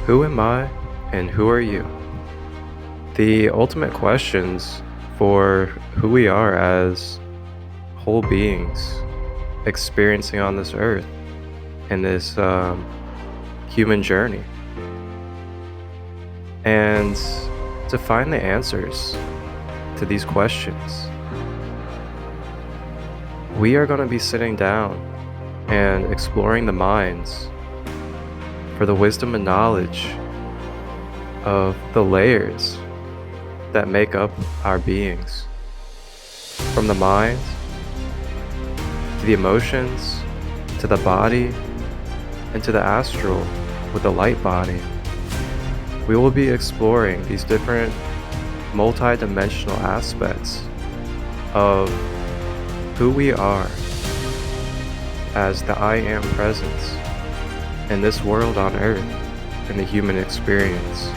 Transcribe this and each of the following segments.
Who am I and who are you? The ultimate questions for who we are as whole beings experiencing on this earth in this human journey. And to find the answers to these questions, we are going to be sitting down and exploring the minds for the wisdom and knowledge of the layers that make up our beings. From the mind, to the emotions, to the body, and to the astral with the light body. We will be exploring these different multi-dimensional aspects of who we are as the I Am presence in this world on earth, in the human experience.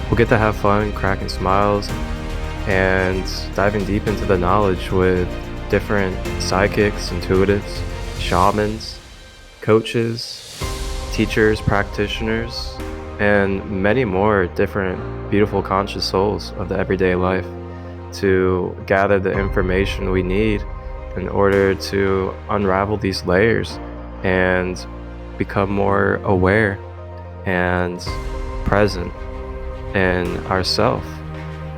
We'll get to have fun, cracking smiles, and diving deep into the knowledge with different psychics, intuitives, shamans, coaches, teachers, practitioners, and many more different beautiful conscious souls of the everyday life to gather the information we need in order to unravel these layers and become more aware and present in ourself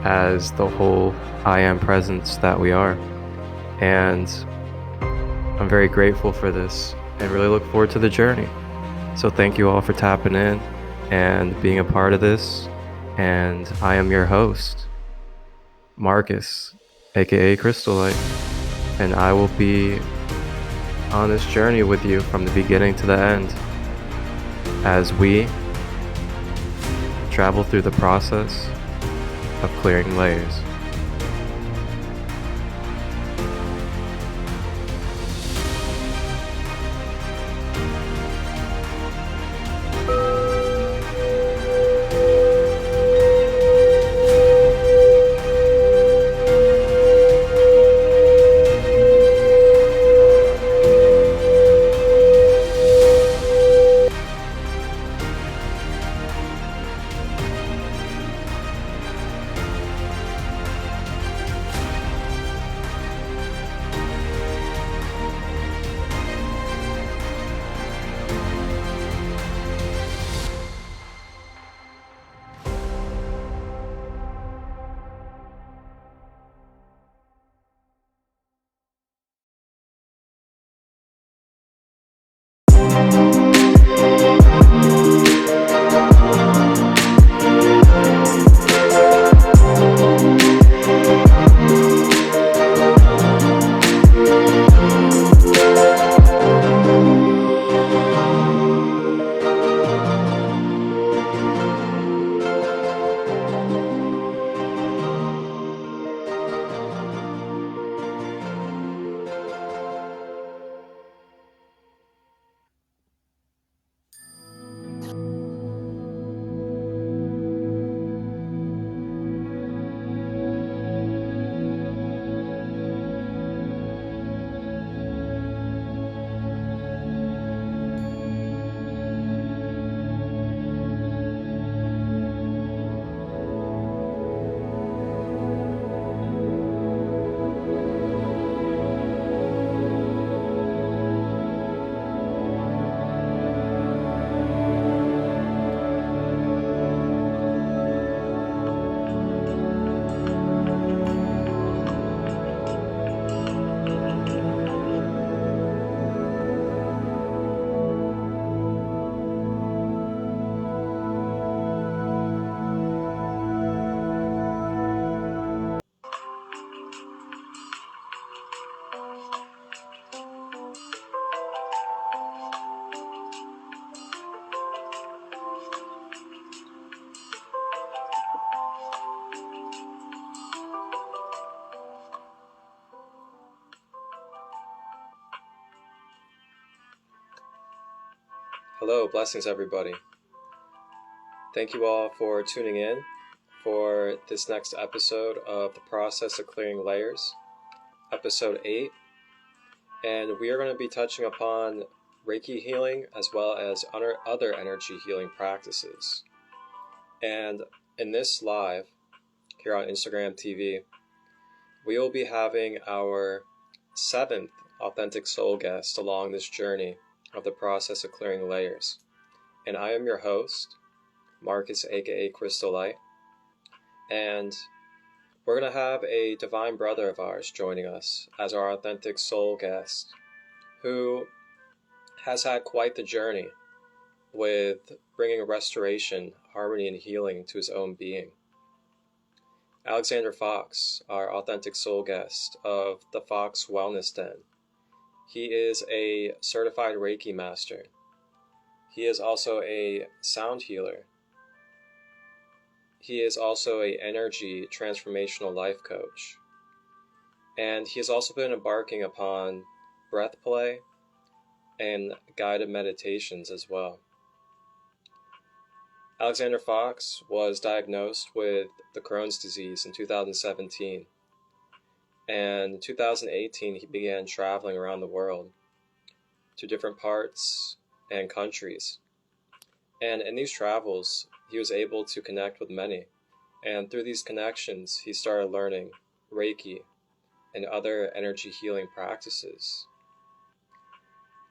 as the whole I Am presence that we are. And I'm very grateful for this and really look forward to the journey. So thank you all for tapping in and being a part of this. And I am your host, Marcus, aka Christolight, and I will be on this journey with you from the beginning to the end as we travel through the process of clearing layers. Hello, blessings everybody. Thank you all for tuning in for this next episode of The Process of Clearing Layers, episode 8. And we are going to be touching upon Reiki healing as well as other energy healing practices. And in this live here on Instagram TV, we will be having our 7th authentic soul guest along this journey of the process of clearing layers. And I am your host, Marcus, aka Christolight, and we're going to have a divine brother of ours joining us as our authentic soul guest, who has had quite the journey with bringing restoration, harmony, and healing to his own being. Alexander Fox, our authentic soul guest of the thefoxwellnessden. He is a certified Reiki Master. He is also a sound healer. He is also an energy transformational life coach. And he has also been embarking upon breath play and guided meditations as well. Alexander Fox was diagnosed with the Crohn's Disease in 2017. And in 2018, he began traveling around the world to different parts and countries. And in these travels, he was able to connect with many. And through these connections, he started learning Reiki and other energy healing practices.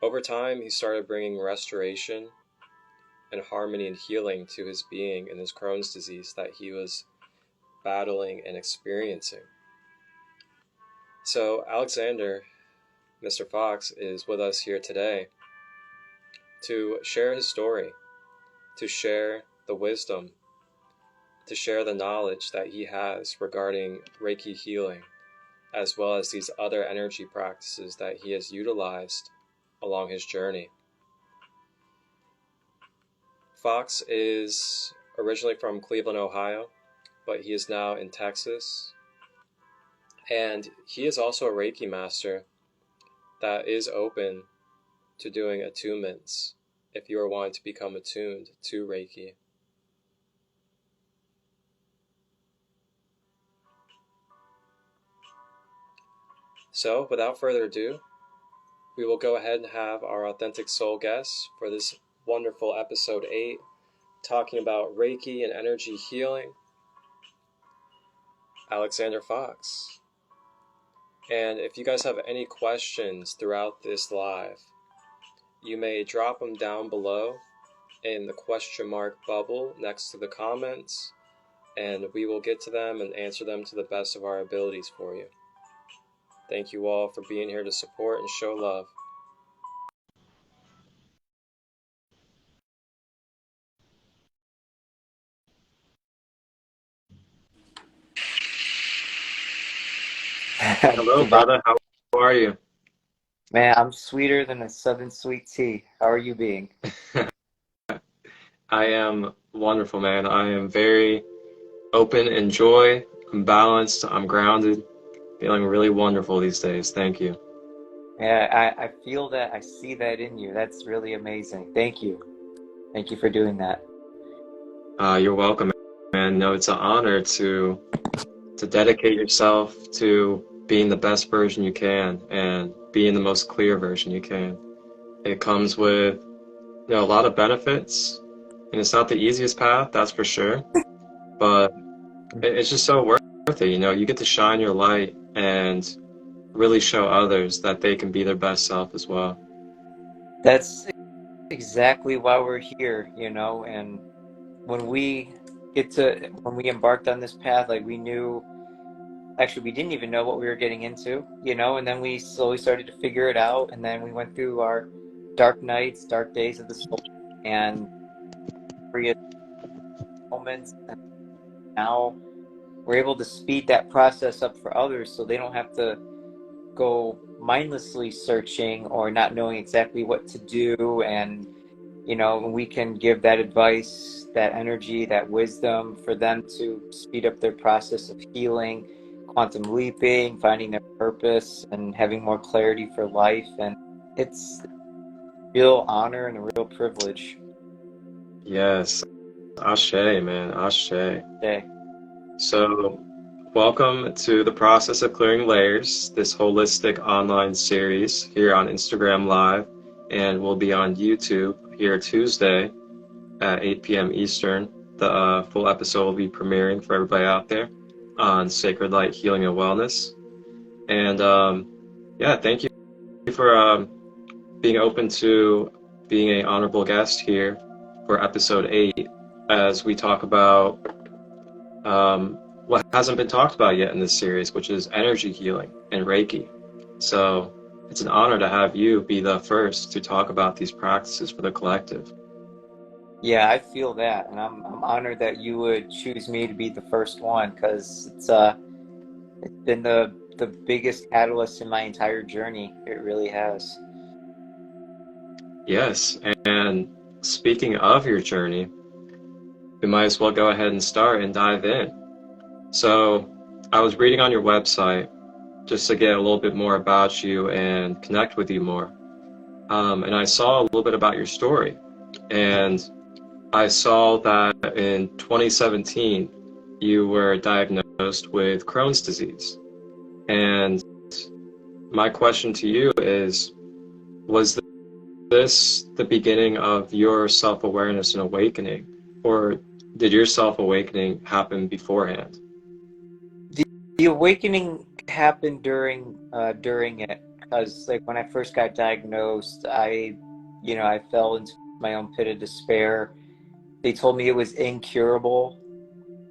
Over time, he started bringing restoration and harmony and healing to his being in his Crohn's disease that he was battling and experiencing. So Alexander, Mr. Fox, is with us here today to share his story, to share the wisdom, to share the knowledge that he has regarding Reiki healing, as well as these other energy practices that he has utilized along his journey. Fox is originally from Cleveland, Ohio, but he is now in Texas. And he is also a Reiki master that is open to doing attunements if you are wanting to become attuned to Reiki. So, without further ado, we will go ahead and have our authentic soul guest for this wonderful episode 8, talking about Reiki and energy healing, Alexander Fox. And if you guys have any questions throughout this live, you may drop them down below in the question mark bubble next to the comments, and we will get to them and answer them to the best of our abilities for you. Thank you all for being here to support and show love. Hello, brother. How are you? Man, I'm sweeter than a southern sweet tea. How are you being? I am wonderful, man. I am very open in joy. I'm balanced. I'm grounded. Feeling really wonderful these days. Thank you. Yeah, I feel that. I see that in you. That's really amazing. Thank you. Thank you for doing that. You're welcome, man. No, it's an honor to dedicate yourself to being the best version you can and being the most clear version you can. It comes with, a lot of benefits, and it's not the easiest path, that's for sure, but it's just so worth it. You get to shine your light and really show others that they can be their best self as well. That's exactly why we're here, and when we embarked on this path, like we didn't even know what we were getting into, and then we slowly started to figure it out, and then we went through our dark nights, dark days of the soul, and moments, and now we're able to speed that process up for others so they don't have to go mindlessly searching or not knowing exactly what to do. And we can give that advice, that energy, that wisdom for them to speed up their process of healing, quantum leaping, finding their purpose, and having more clarity for life. And it's a real honor and a real privilege. Yes. Ashe, man. Ashe. Okay. So, welcome to the Process of Clearing Layers, this holistic online series here on Instagram Live and will be on YouTube here Tuesday at 8 p.m. Eastern. The full episode will be premiering for everybody out there on Sacred Light Healing and Wellness. And yeah, thank you for being open to being an honorable guest here for episode 8 as we talk about what hasn't been talked about yet in this series, which is energy healing and Reiki. So it's an honor to have you be the first to talk about these practices for the collective. Yeah, I feel that, and I'm honored that you would choose me to be the first one, because it's been the biggest catalyst in my entire journey. It really has. Yes, and speaking of your journey, we might as well go ahead and start and dive in. So I was reading on your website just to get a little bit more about you and connect with you more. And I saw a little bit about your story. And I saw that in 2017, you were diagnosed with Crohn's disease. And my question to you is, was this the beginning of your self-awareness and awakening? Or did your self-awakening happen beforehand? The awakening happened during it, because like when I first got diagnosed, I fell into my own pit of despair. They told me it was incurable,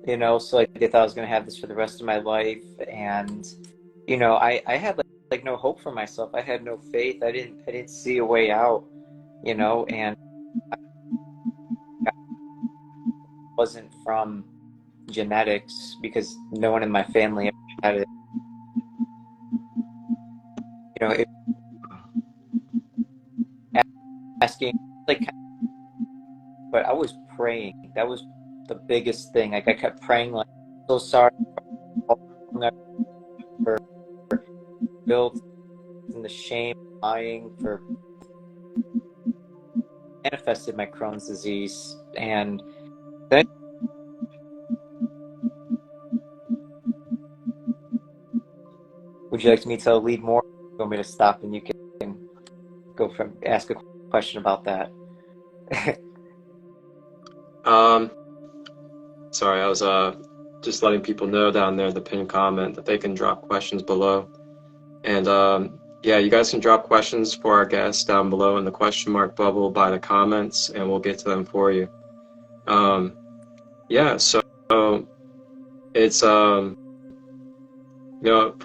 so like they thought I was going to have this for the rest of my life. And I had like no hope for myself. I had no faith. I didn't see a way out, and it wasn't from genetics, because no one in my family ever had it. It, asking, like, but I was praying. That was the biggest thing. Like I kept praying, like, so sorry for guilt and the shame, lying, for manifested my Crohn's disease. And then would you like me to lead more? You want me to stop and you can go from ask a question about that? Sorry, I was just letting people know down there in the pinned comment that they can drop questions below. And yeah, you guys can drop questions for our guests down below in the question mark bubble by the comments, and we'll get to them for you. Yeah, so it's for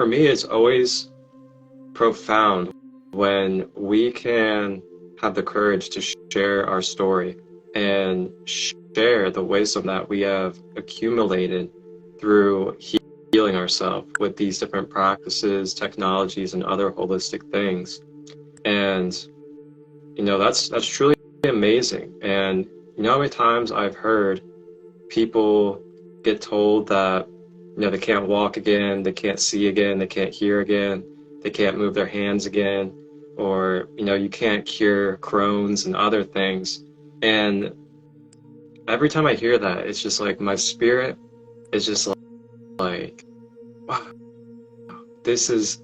me, it's always profound when we can have the courage to share our story and share the wisdom that we have accumulated through healing ourselves with these different practices, technologies, and other holistic things. And that's truly amazing. And how many times I've heard people get told that they can't walk again, they can't see again, they can't hear again, they can't move their hands again, or you can't cure Crohn's and other things. And every time I hear that, it's just like my spirit is just like, wow, this is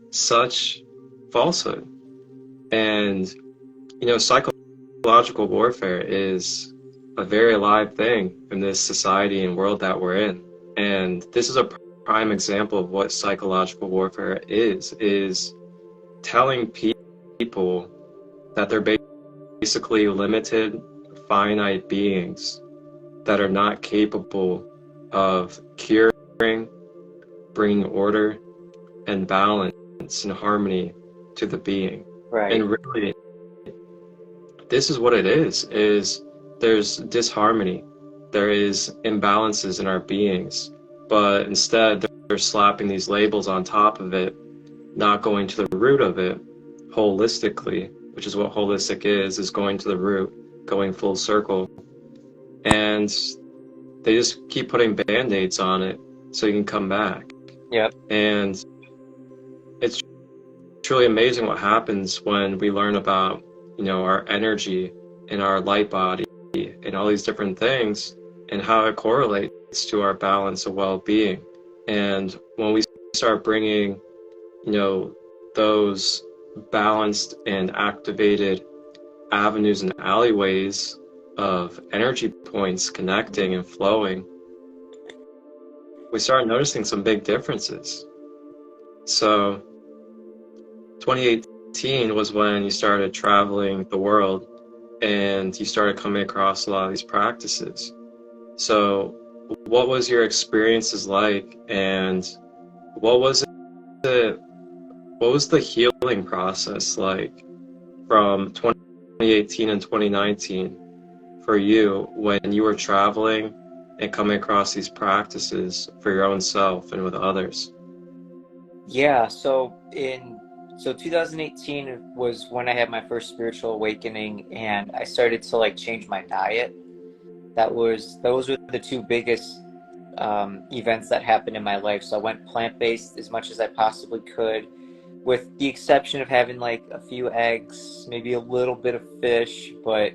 such falsehood. And psychological warfare is a very alive thing in this society and world that we're in. And this is a prime example of what psychological warfare is telling people that they're basically limited, finite beings that are not capable of curing, bringing order and balance and harmony to the being. Right. And really, this is what it is there's disharmony, there is imbalances in our beings, but instead they're slapping these labels on top of it, not going to the root of it holistically, which is what holistic is going to the root, going full circle. And they just keep putting band-aids on it so you can come back. Yep. And it's truly amazing what happens when we learn about our energy and our light body and all these different things and how it correlates to our balance of well-being. And when we start bringing those balanced and activated avenues and alleyways of energy points connecting and flowing, we started noticing some big differences. So 2018 was when you started traveling the world and you started coming across a lot of these practices. So what was your experiences like, and what was it, what was the healing process like from 2018 and 2019 for you when you were traveling and coming across these practices for your own self and with others? Yeah, so 2018 was when I had my first spiritual awakening, and I started to like change my diet. Those were the two biggest events that happened in my life. So I went plant-based as much as I possibly could, with the exception of having like a few eggs, maybe a little bit of fish, but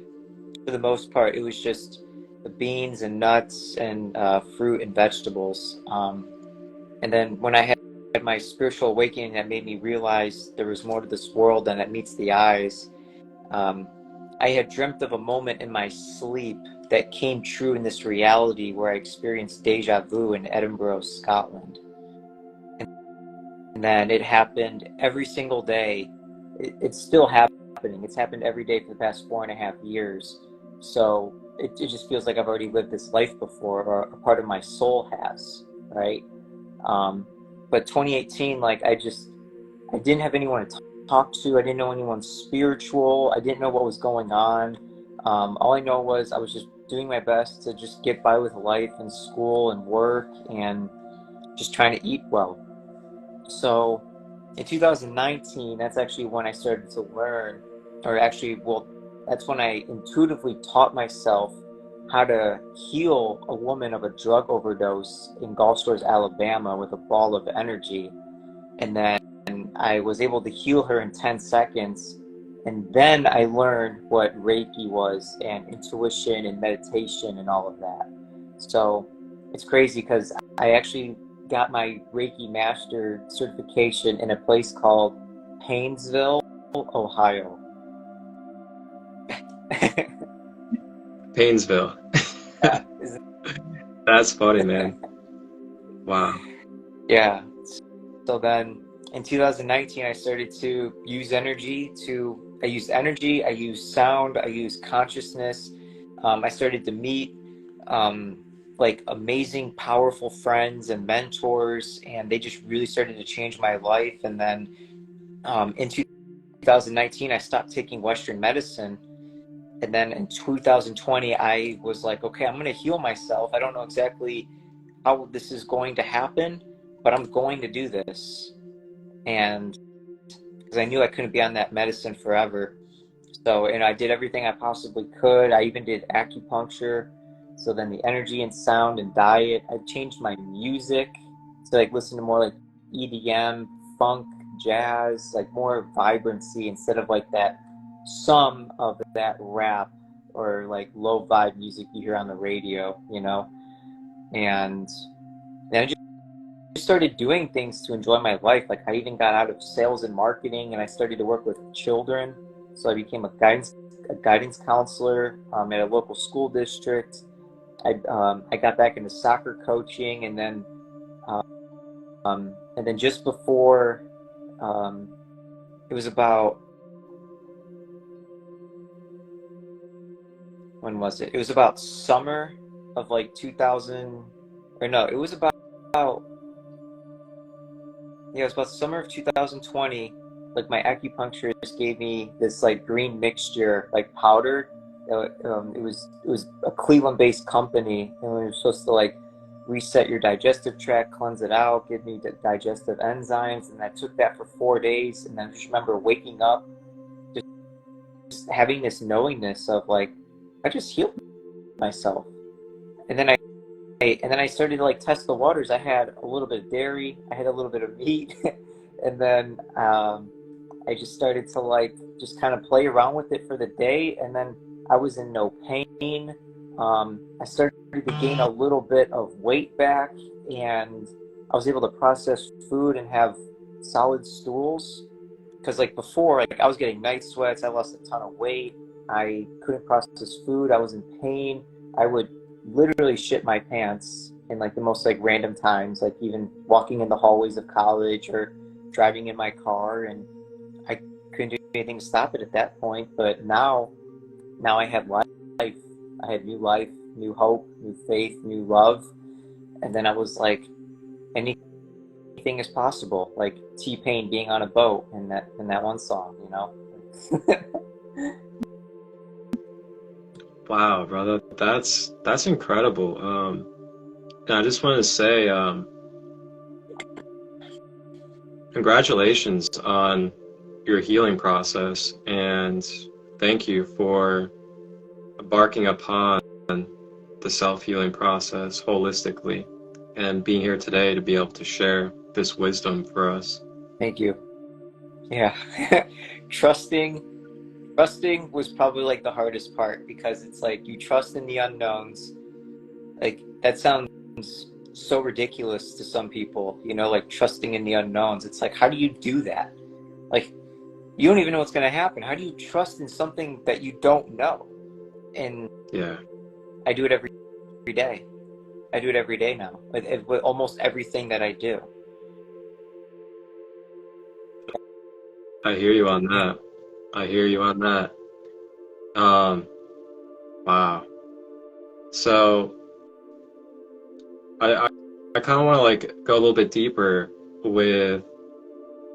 for the most part, it was just the beans and nuts and fruit and vegetables. And then when I had my spiritual awakening that made me realize there was more to this world than that meets the eyes, I had dreamt of a moment in my sleep that came true in this reality where I experienced deja vu in Edinburgh, Scotland. And then it happened every single day. It's still happening. It's happened every day for the past 4.5 years. So it just feels like I've already lived this life before, or a part of my soul has, right? But 2018, like I didn't have anyone to talk to. I didn't know anyone spiritual. I didn't know what was going on. All I know was I was just doing my best to just get by with life and school and work and just trying to eat well. So in 2019, that's actually when I started to learn, or actually, well, that's when I intuitively taught myself how to heal a woman of a drug overdose in Gulf Shores, Alabama with a ball of energy. And then I was able to heal her in 10 seconds. And then I learned what Reiki was, and intuition and meditation and all of that. So it's crazy because I actually got my Reiki Master certification in a place called Painesville, Ohio. Painesville. Yeah. That's funny, man. Wow. Yeah. So then in 2019, I started to use energy I use sound, I use consciousness. I started to meet like amazing, powerful friends and mentors, and they just really started to change my life. And then in 2019, I stopped taking Western medicine. And then in 2020, I was like, okay, I'm going to heal myself. I don't know exactly how this is going to happen, but I'm going to do this. And because I knew I couldn't be on that medicine forever. So, and I did everything I possibly could. I even did acupuncture. So then the energy and sound and diet, I changed my music to like listen to more like EDM, funk, jazz, like more vibrancy instead of like that some of that rap or like low vibe music you hear on the radio, you know? And then I just started doing things to enjoy my life. Like I even got out of sales and marketing, and I started to work with children. So I became a guidance counselor at a local school district. I got back into soccer coaching, and then just before, it was about, when was it? It was about summer of like 2000, or no, it was about yeah, it was about summer of 2020. Like my acupuncturist gave me this like green mixture, like powder. It was a Cleveland-based company, and we were supposed to like reset your digestive tract, cleanse it out, give me the digestive enzymes, and I took that for 4 days. And then I just remember waking up, just having this knowingness of like, I just healed myself. And then I started to like test the waters. I had a little bit of dairy, I had a little bit of meat, and then I just started to like just kind of play around with it for the day, and then I was in no pain. I started to gain a little bit of weight back, and I was able to process food and have solid stools. because like before, like I was getting night sweats, I lost a ton of weight, I couldn't process food, I was in pain, I would literally shit my pants in like the most like random times, like even walking in the hallways of college or driving in my car, and I couldn't do anything to stop it at that point. But now I have life. I had new life, new hope, new faith, new love. And then I was like, anything is possible. Like T-Pain being on a boat in that one song, you know? Wow, brother, that's incredible. And I just want to say, congratulations on your healing process, and thank you for embarking upon the self-healing process holistically and being here today to be able to share this wisdom for us. Thank you. Yeah. Trusting was probably like the hardest part, because it's like you trust in the unknowns. Like that sounds so ridiculous to some people, you know, like trusting in the unknowns. It's like, how do you do that? Like, you don't even know what's going to happen. How do you trust in something that you don't know? And Yeah, I do it every day. I do it every day now with almost everything that I do. I hear you on that. I hear you on that. Wow. So I kind of want to like go a little bit deeper with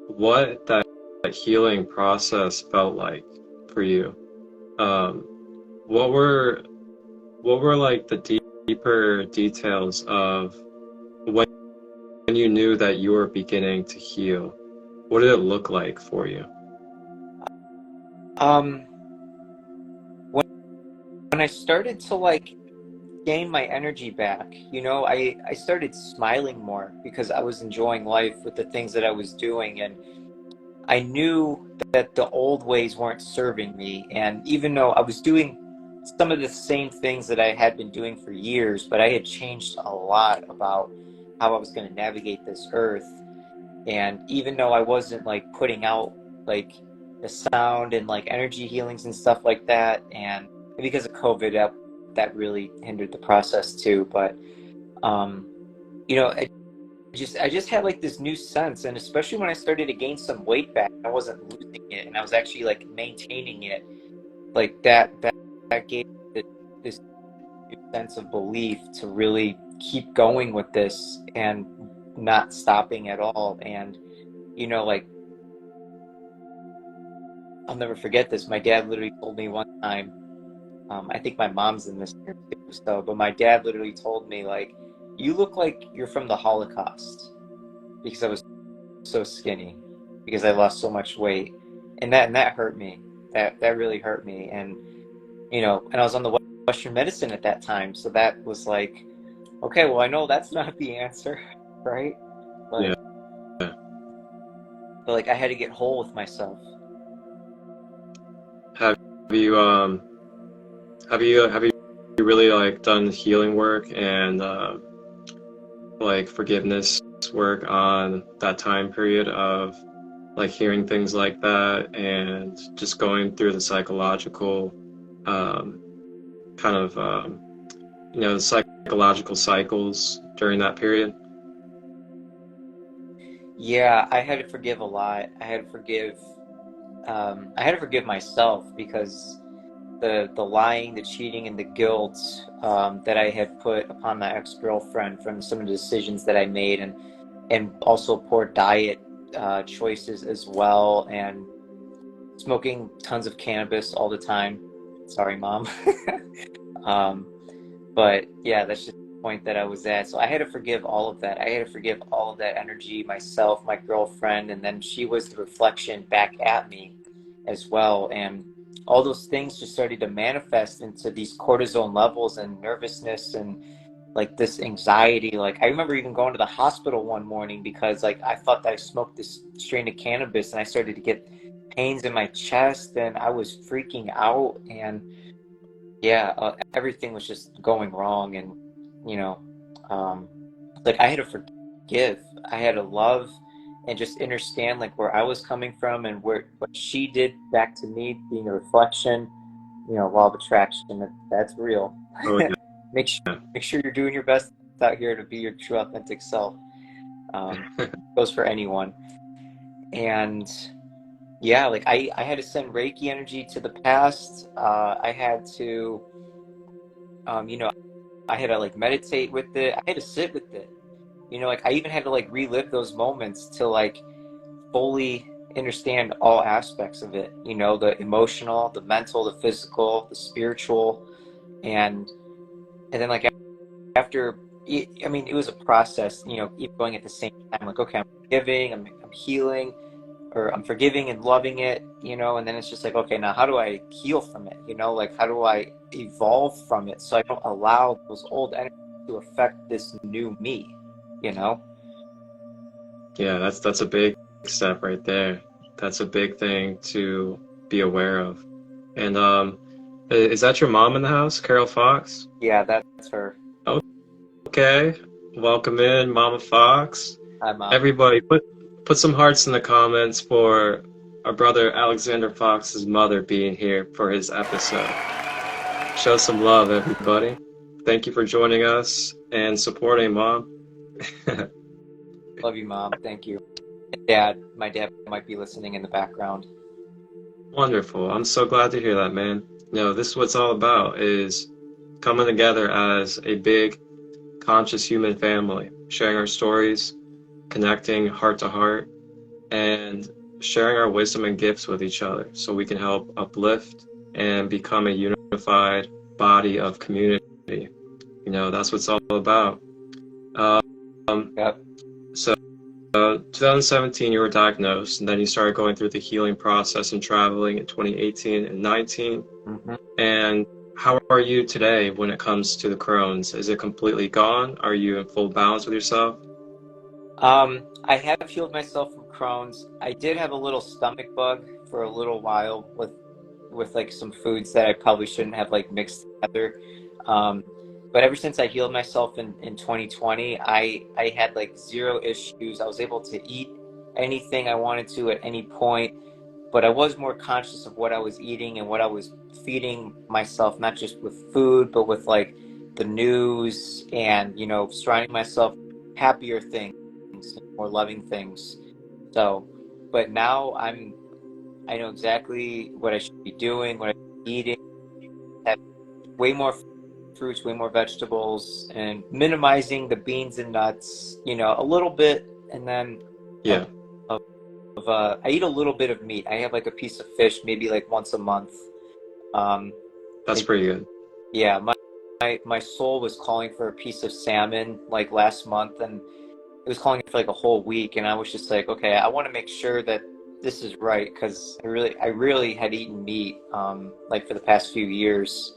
what that healing process felt like for you. Um, what were like the deeper details of when you knew that you were beginning to heal? What did it look like for you? Um, when I started to like gain my energy back, you know, I started smiling more because I was enjoying life with the things that I was doing, and I knew that the old ways weren't serving me. And even though I was doing some of the same things that I had been doing for years, but I had changed a lot about how I was going to navigate this earth. And even though I wasn't like putting out like the sound and like energy healings and stuff like that, and because of COVID, that really hindered the process too. But um, you know, I just had like this new sense, and especially when I started to gain some weight back, I wasn't losing it, and I was actually like maintaining it. Like that gave this new sense of belief to really keep going with this and not stopping at all. And you know, like I'll never forget this. My dad literally told me one time. I think my mom's in this here too, so, but my dad literally told me like, "You look like you're from the Holocaust," because I was so skinny, because I lost so much weight, and that hurt me. That really hurt me. And you know, and I was on the Western medicine at that time, so that was like, okay, well, I know that's not the answer, right? Yeah. Like, but like I had to get whole with myself. Have you have you really like done healing work and like forgiveness work on that time period of like hearing things like that and just going through the psychological um, kind of the psychological cycles during that period? Yeah, I had to forgive a lot. I had to forgive myself, because the lying, the cheating, and the guilt that I had put upon my ex-girlfriend from some of the decisions that I made, and also poor diet choices as well, and smoking tons of cannabis all the time. Sorry, mom. um, but yeah, that's just the point that I was at. So I had to forgive all of that. I had to forgive all of that energy, myself, my girlfriend, and then she was the reflection back at me as well. And all those things just started to manifest into these cortisone levels and nervousness and like this anxiety. Like I remember even going to the hospital one morning because like I thought that I smoked this strain of cannabis, and I started to get pains in my chest, and I was freaking out. And yeah, everything was just going wrong. And you know, um, like I had to forgive, I had to love, and just understand like where I was coming from and what she did back to me, being a reflection. Law of attraction, that's real. Oh yeah. make sure you're doing your best out here to be your true authentic self. Goes for anyone. And yeah, like I had to send Reiki energy to the past. I had to I had to like meditate with it. I had to sit with it. Like I even had to like relive those moments to like fully understand all aspects of it, the emotional, the mental, the physical, the spiritual. And then like after it was a process, keep going at the same time, like, okay, I'm forgiving, I'm healing, or I'm forgiving and loving it, and then it's just like, okay, now how do I heal from it? Like how do I evolve from it so I don't allow those old energies to affect this new me, Yeah, that's a big step right there. That's a big thing to be aware of. And is that your mom in the house, Carol Fox? Yeah, that's her. Okay, welcome in, Mama Fox. Hi, Mom. Everybody, put some hearts in the comments for our brother Alexander Fox's mother being here for his episode. Show some love, everybody. Thank you for joining us and supporting, Mom. Love you, Mom. Thank you. And Dad, my dad might be listening in the background. Wonderful. I'm so glad to hear that, man. This is what it's all about, is coming together as a big, conscious human family, sharing our stories, connecting heart to heart, and sharing our wisdom and gifts with each other so we can help uplift and become a unified body of community. That's what it's all about. Yep. So 2017 you were diagnosed, and then you started going through the healing process and traveling in 2018 and 19. Mm-hmm. And how are you today when it comes to the Crohn's? Is it completely gone? Are you in full balance with yourself? I have healed myself from Crohn's. I did have a little stomach bug for a little while with like some foods that I probably shouldn't have like mixed together. But ever since I healed myself in 2020, I had like zero issues. I was able to eat anything I wanted to at any point, but I was more conscious of what I was eating and what I was feeding myself, not just with food, but with like the news and, surrounding myself with happier things, more loving things. So, but now I know exactly what I should be doing, what I should be eating, have way more fruits, way more vegetables, and minimizing the beans and nuts, a little bit. And then Yeah. I eat a little bit of meat. I have like a piece of fish maybe like once a month. That's pretty good. Yeah, my soul was calling for a piece of salmon like last month, and it was calling for like a whole week, and I was just like, okay, I want to make sure that this is right, because I really had eaten meat like for the past few years.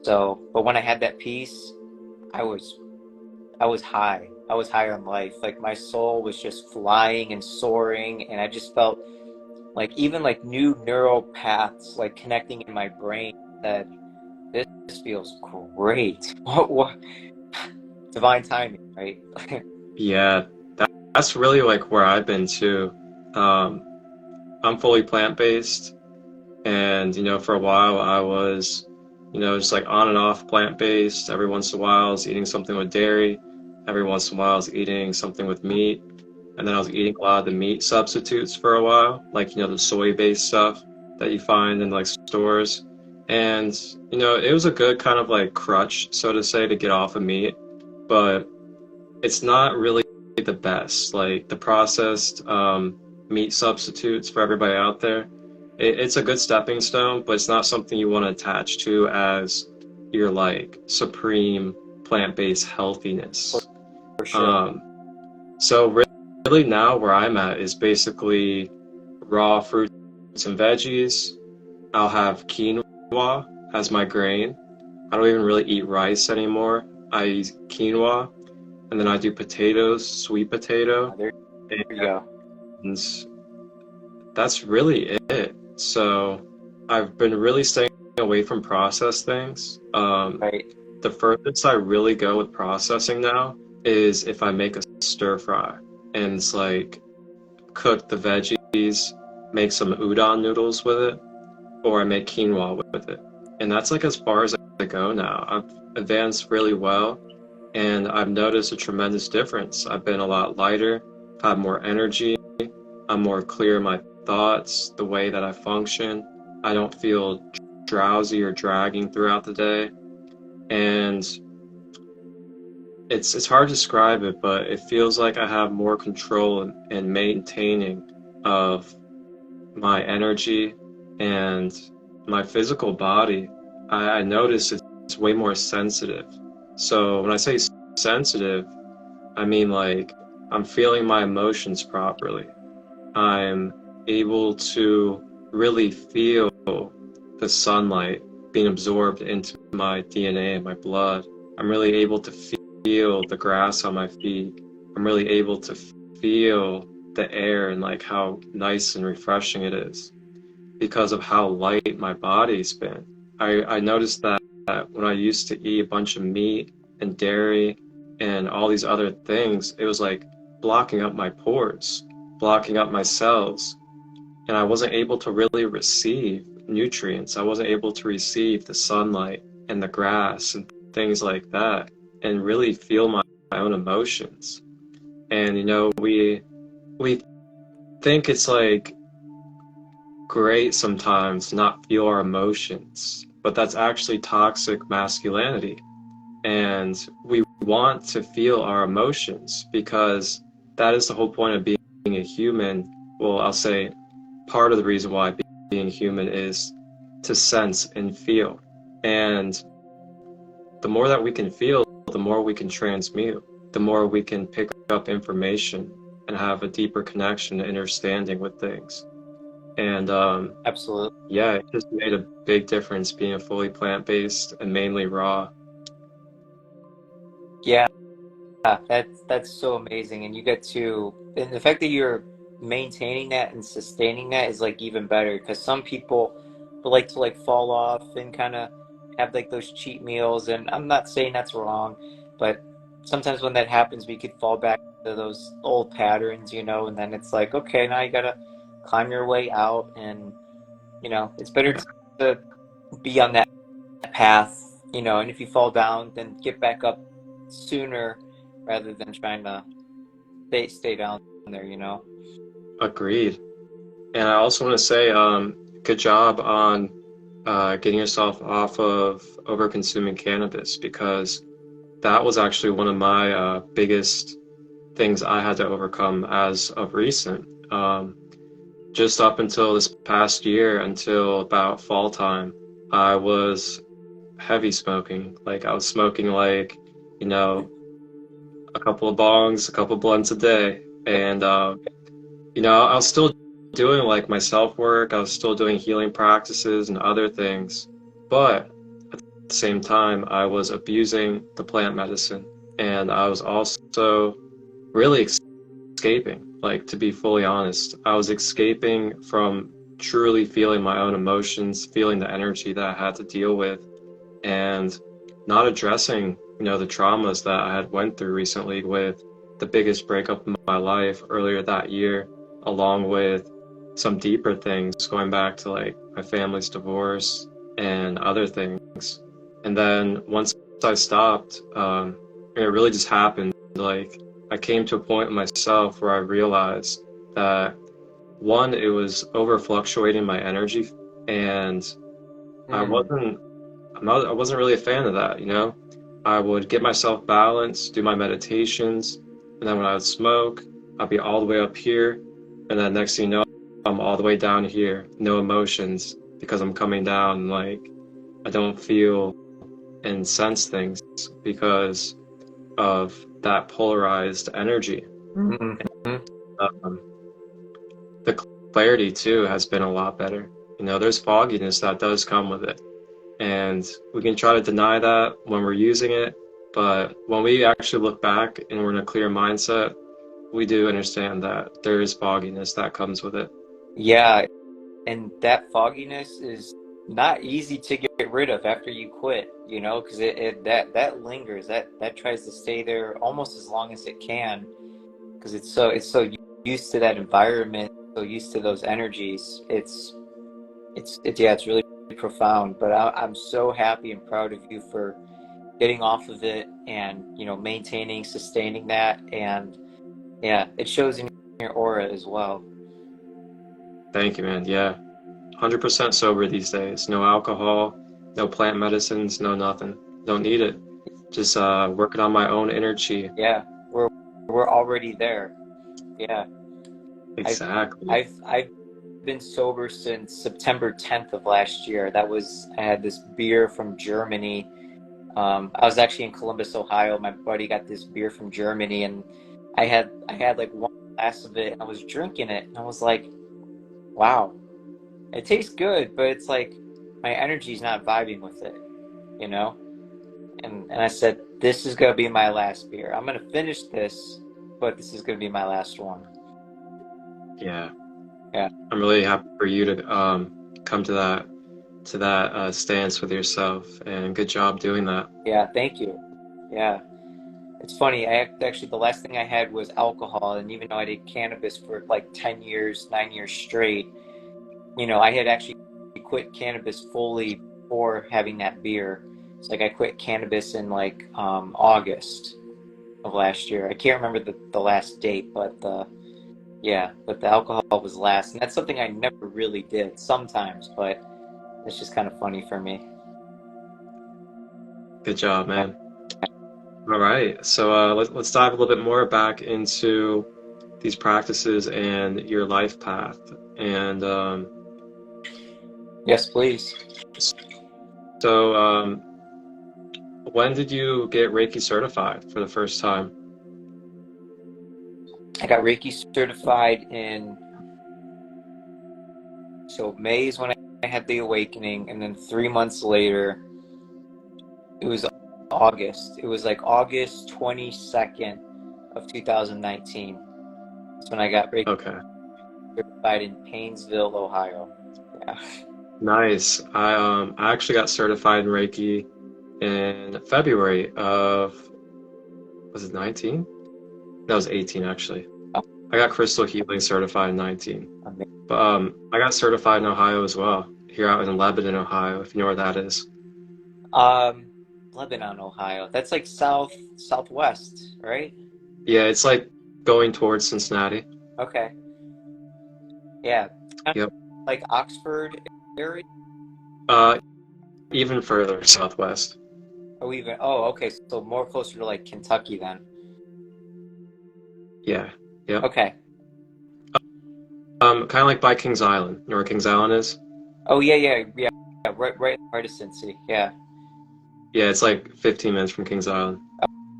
So, but when I had that piece, I was high. I was high on life. Like my soul was just flying and soaring, and I just felt like even like new neural paths like connecting in my brain that this feels great. What divine timing, right? Yeah, that's really like where I've been too. I'm fully plant-based, and for a while I was just like on and off plant-based. Every once in a while I was eating something with dairy, every once in a while I was eating something with meat, and then I was eating a lot of the meat substitutes for a while, like the soy-based stuff that you find in like stores. And it was a good kind of like crutch, so to say, to get off of meat, but it's not really the best. Like the processed meat substitutes, for everybody out there, it's a good stepping stone, but it's not something you want to attach to as your like supreme plant-based healthiness. For sure. So really now where I'm at is basically raw fruits and veggies. I'll have quinoa as my grain. I don't even really eat rice anymore. I eat quinoa, and then I do potatoes, sweet potato. There you go. And that's really it. So I've been really staying away from processed things. Right. The furthest I really go with processing now is if I make a stir fry, and it's like cook the veggies, make some udon noodles with it, or I make quinoa with it. And that's like as far as I go now. I've advanced really well, and I've noticed a tremendous difference. I've been a lot lighter, have more energy, I'm more clear in my thoughts, the way that I function. I don't feel drowsy or dragging throughout the day. And it's hard to describe it, but it feels like I have more control in maintaining of my energy and my physical body. I notice it's way more sensitive. So when I say sensitive, I mean like I'm feeling my emotions properly. I'm able to really feel the sunlight being absorbed into my DNA and my blood. I'm really able to feel the grass on my feet. I'm really able to feel the air and like how nice and refreshing it is because of how light my body's been. I noticed that when I used to eat a bunch of meat and dairy and all these other things, it was like blocking up my pores, blocking up my cells, and I wasn't able to really receive nutrients. I wasn't able to receive the sunlight and the grass and things like that and really feel my own emotions. And you know, we think it's like great sometimes to not feel our emotions, but that's actually toxic masculinity. And we want to feel our emotions because that is the whole point of being a human. Well, I'll say part of the reason why being human is to sense and feel. And the more that we can feel, the more we can transmute, the more we can pick up information and have a deeper connection and understanding with things. And Absolutely. yeah, it just made a big difference being fully plant-based and mainly raw. Yeah, that's so amazing. And you get to, and the fact that you're maintaining that and sustaining that is like even better, because some people would like to like fall off and kind of have like those cheat meals. And I'm not saying that's wrong, but sometimes when that happens, we could fall back to those old patterns, you know, and then it's like, okay, now you gotta climb your way out. And you know, it's better to be on that path, you know, and if you fall down, then get back up sooner rather than trying to stay down there, you know. Agreed. And I also want to say, good job on getting yourself off of over-consuming cannabis, because that was actually one of my biggest things I had to overcome as of recent. Just up until this past year, until about fall time, I was heavy smoking. Like I was smoking like, you know, a couple of bongs, a couple of blunts a day. And, you know, I was still doing like my self work, I was still doing healing practices and other things. But at the same time, I was abusing the plant medicine. And I was also really escaping. Like, to be fully honest, I was escaping from truly feeling my own emotions, feeling the energy that I had to deal with, and not addressing, you know, the traumas that I had went through recently with the biggest breakup in my life earlier that year, along with some deeper things going back to like my family's divorce and other things. And then once I stopped, it really just happened. Like I came to a point in myself where I realized that one, it was over fluctuating my energy, and I wasn't I wasn't really a fan of that, you know? I would get myself balanced, do my meditations, and then when I would smoke, I'd be all the way up here, and then next thing you know, I'm all the way down here, no emotions, because I'm coming down, like, I don't feel and sense things because of that polarized energy. Mm-hmm. Um, the clarity, too, has been a lot better. You know, there's fogginess that does come with it. And we can try to deny that when we're using it, but when we actually look back and we're in a clear mindset, we do understand that there is fogginess that comes with it. Yeah, and that fogginess is not easy to get rid of after you quit, you know, because that lingers, that tries to stay there almost as long as it can, because it's so used to that environment, so used to those energies. Yeah, it's really profound. But I'm so happy and proud of you for getting off of it and, you know, maintaining, sustaining that. And yeah, it shows in your aura as well. Thank you, man. Yeah. 100% sober these days. No alcohol, no plant medicines, no nothing. Don't need it. Just working on my own energy. Yeah, we're already there. Yeah. Exactly. I've been sober since September 10th of last year. I had this beer from Germany. I was actually in Columbus, Ohio. My buddy got this beer from Germany, and I had like one glass of it, and I was drinking it, and I was like, wow, it tastes good, but it's like my energy's not vibing with it, you know? And I said, this is gonna be my last beer. I'm gonna finish this, but this is gonna be my last one. Yeah. Yeah. I'm really happy for you to come to that stance with yourself, and good job doing that. Yeah, thank you. Yeah. It's funny. Actually, the last thing I had was alcohol, and even though I did cannabis for like 10 years, 9 years straight, you know, I had actually quit cannabis fully before having that beer. It's like I quit cannabis in like August of last year. I can't remember the last date, but but the alcohol was last, and that's something I never really did. Sometimes, but it's just kind of funny for me. Good job, Yeah. man. All right. So let's dive a little bit more back into these practices and your life path. And Yes, please. so when did you get Reiki certified for the first time? I got Reiki certified so May is when I had the awakening, and then 3 months later, it was August. It was like August 22nd of 2019. That's when I got Reiki Okay. certified in Painesville, Ohio. Yeah. Nice. I actually got certified in Reiki in February of, was it 19? That was 18 actually. Oh, I got Crystal Healing certified in 19. amazing. But I got certified in Ohio as well, here out in Lebanon, Ohio, if you know where that is. Lebanon, Ohio. That's like southwest, right? Yeah, it's like going towards Cincinnati. Okay. Yeah. Kind of Yep. like Oxford area. Uh, even further southwest. Oh, okay. So more closer to like Kentucky then. Yeah. Yep. Okay. Kind of like by Kings Island. You know where Kings Island is? Oh yeah. Right in Cincy. Yeah. Yeah, it's like 15 minutes from Kings Island.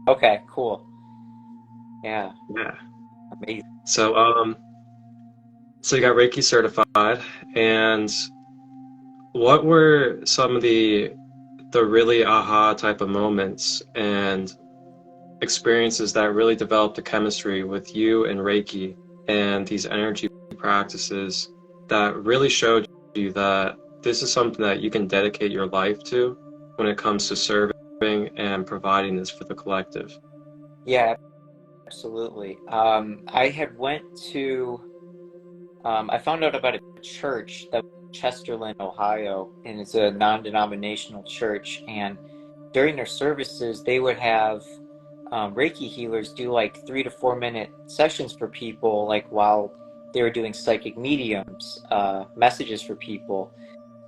Okay, cool. Yeah, Yeah. amazing. So you got Reiki certified, and what were some of the really aha type of moments and experiences that really developed the chemistry with you and Reiki and these energy practices that really showed you that this is something that you can dedicate your life to when it comes to serving and providing this for the collective? Yeah, absolutely. I had went to I found out about a church that was in Chesterland, Ohio, and it's a non-denominational church. And during their services, they would have Reiki healers do like 3 to 4 minute sessions for people, like while they were doing psychic mediums, messages for people.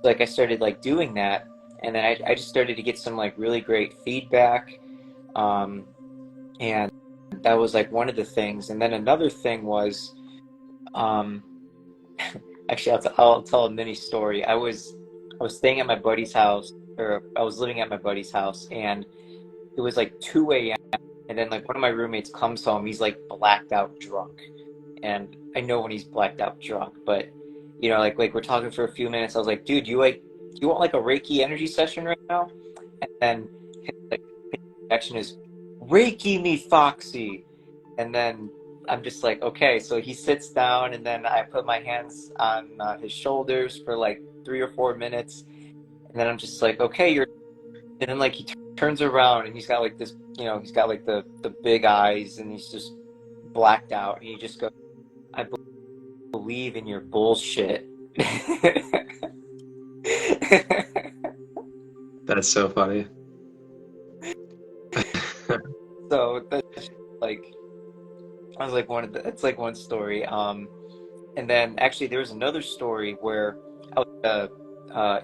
Like I started like doing that, and then I just started to get some like really great feedback, um, and that was like one of the things. And then another thing was, um, actually, I'll tell a mini story. I was staying at my buddy's house, or I was living at my buddy's house, and it was like 2 a.m. And then like one of my roommates comes home. He's like blacked out drunk, and I know when he's blacked out drunk. But you know, like we're talking for a few minutes. I was like, dude, do you want like a Reiki energy session right now? And then his like reaction is, Reiki me, Foxy. And then I'm just like, okay. So he sits down, and then I put my hands on his shoulders for like 3 or 4 minutes, and then I'm just like, okay, you're. And then like he turns around, and he's got like this, you know, he's got like the big eyes, and he's just blacked out, and he just goes, believe in your bullshit. That's so funny. So that's like, I was like it's like one story. And then actually there was another story where I was at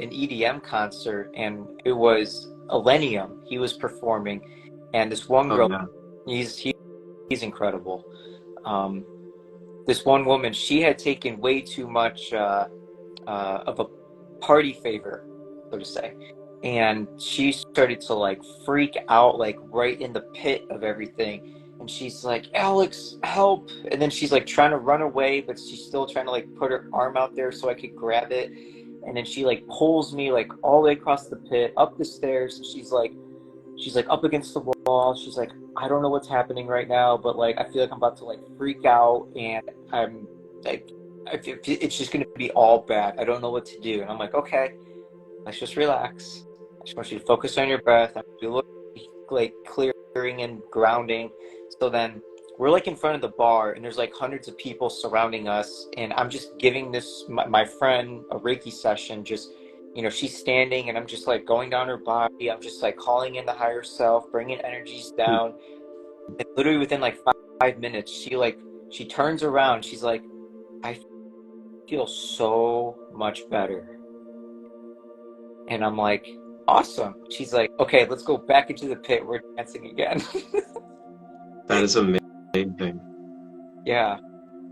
an EDM concert, and it was Millennium. He was performing, and this one Oh girl, yeah. he's incredible. Um, this one woman, she had taken way too much of a party favor, so to say, and she started to like freak out, like right in the pit of everything. And she's like, "Alex, help!" And then she's like trying to run away, but she's still trying to like put her arm out there so I could grab it. And then she like pulls me like all the way across the pit, up the stairs. She's like up against the wall. She's like, "I don't know what's happening right now, but like I feel like I'm about to like freak out, and I'm like, it's just gonna be all bad. I don't know what to do." And I'm like, "Okay, let's just relax. I just want you to focus on your breath. I'm gonna like clearing and grounding." So then we're like in front of the bar, and there's like hundreds of people surrounding us, and I'm just giving this my friend a Reiki session. Just, you know, she's standing, and I'm just like going down her body. I'm just like calling in the higher self, bringing energies down. And literally within like 5 minutes, she turns around. She's like, "I feel so much better." And I'm like, "Awesome." She's like, "Okay, let's go back into the pit. We're dancing again." That is amazing. Yeah.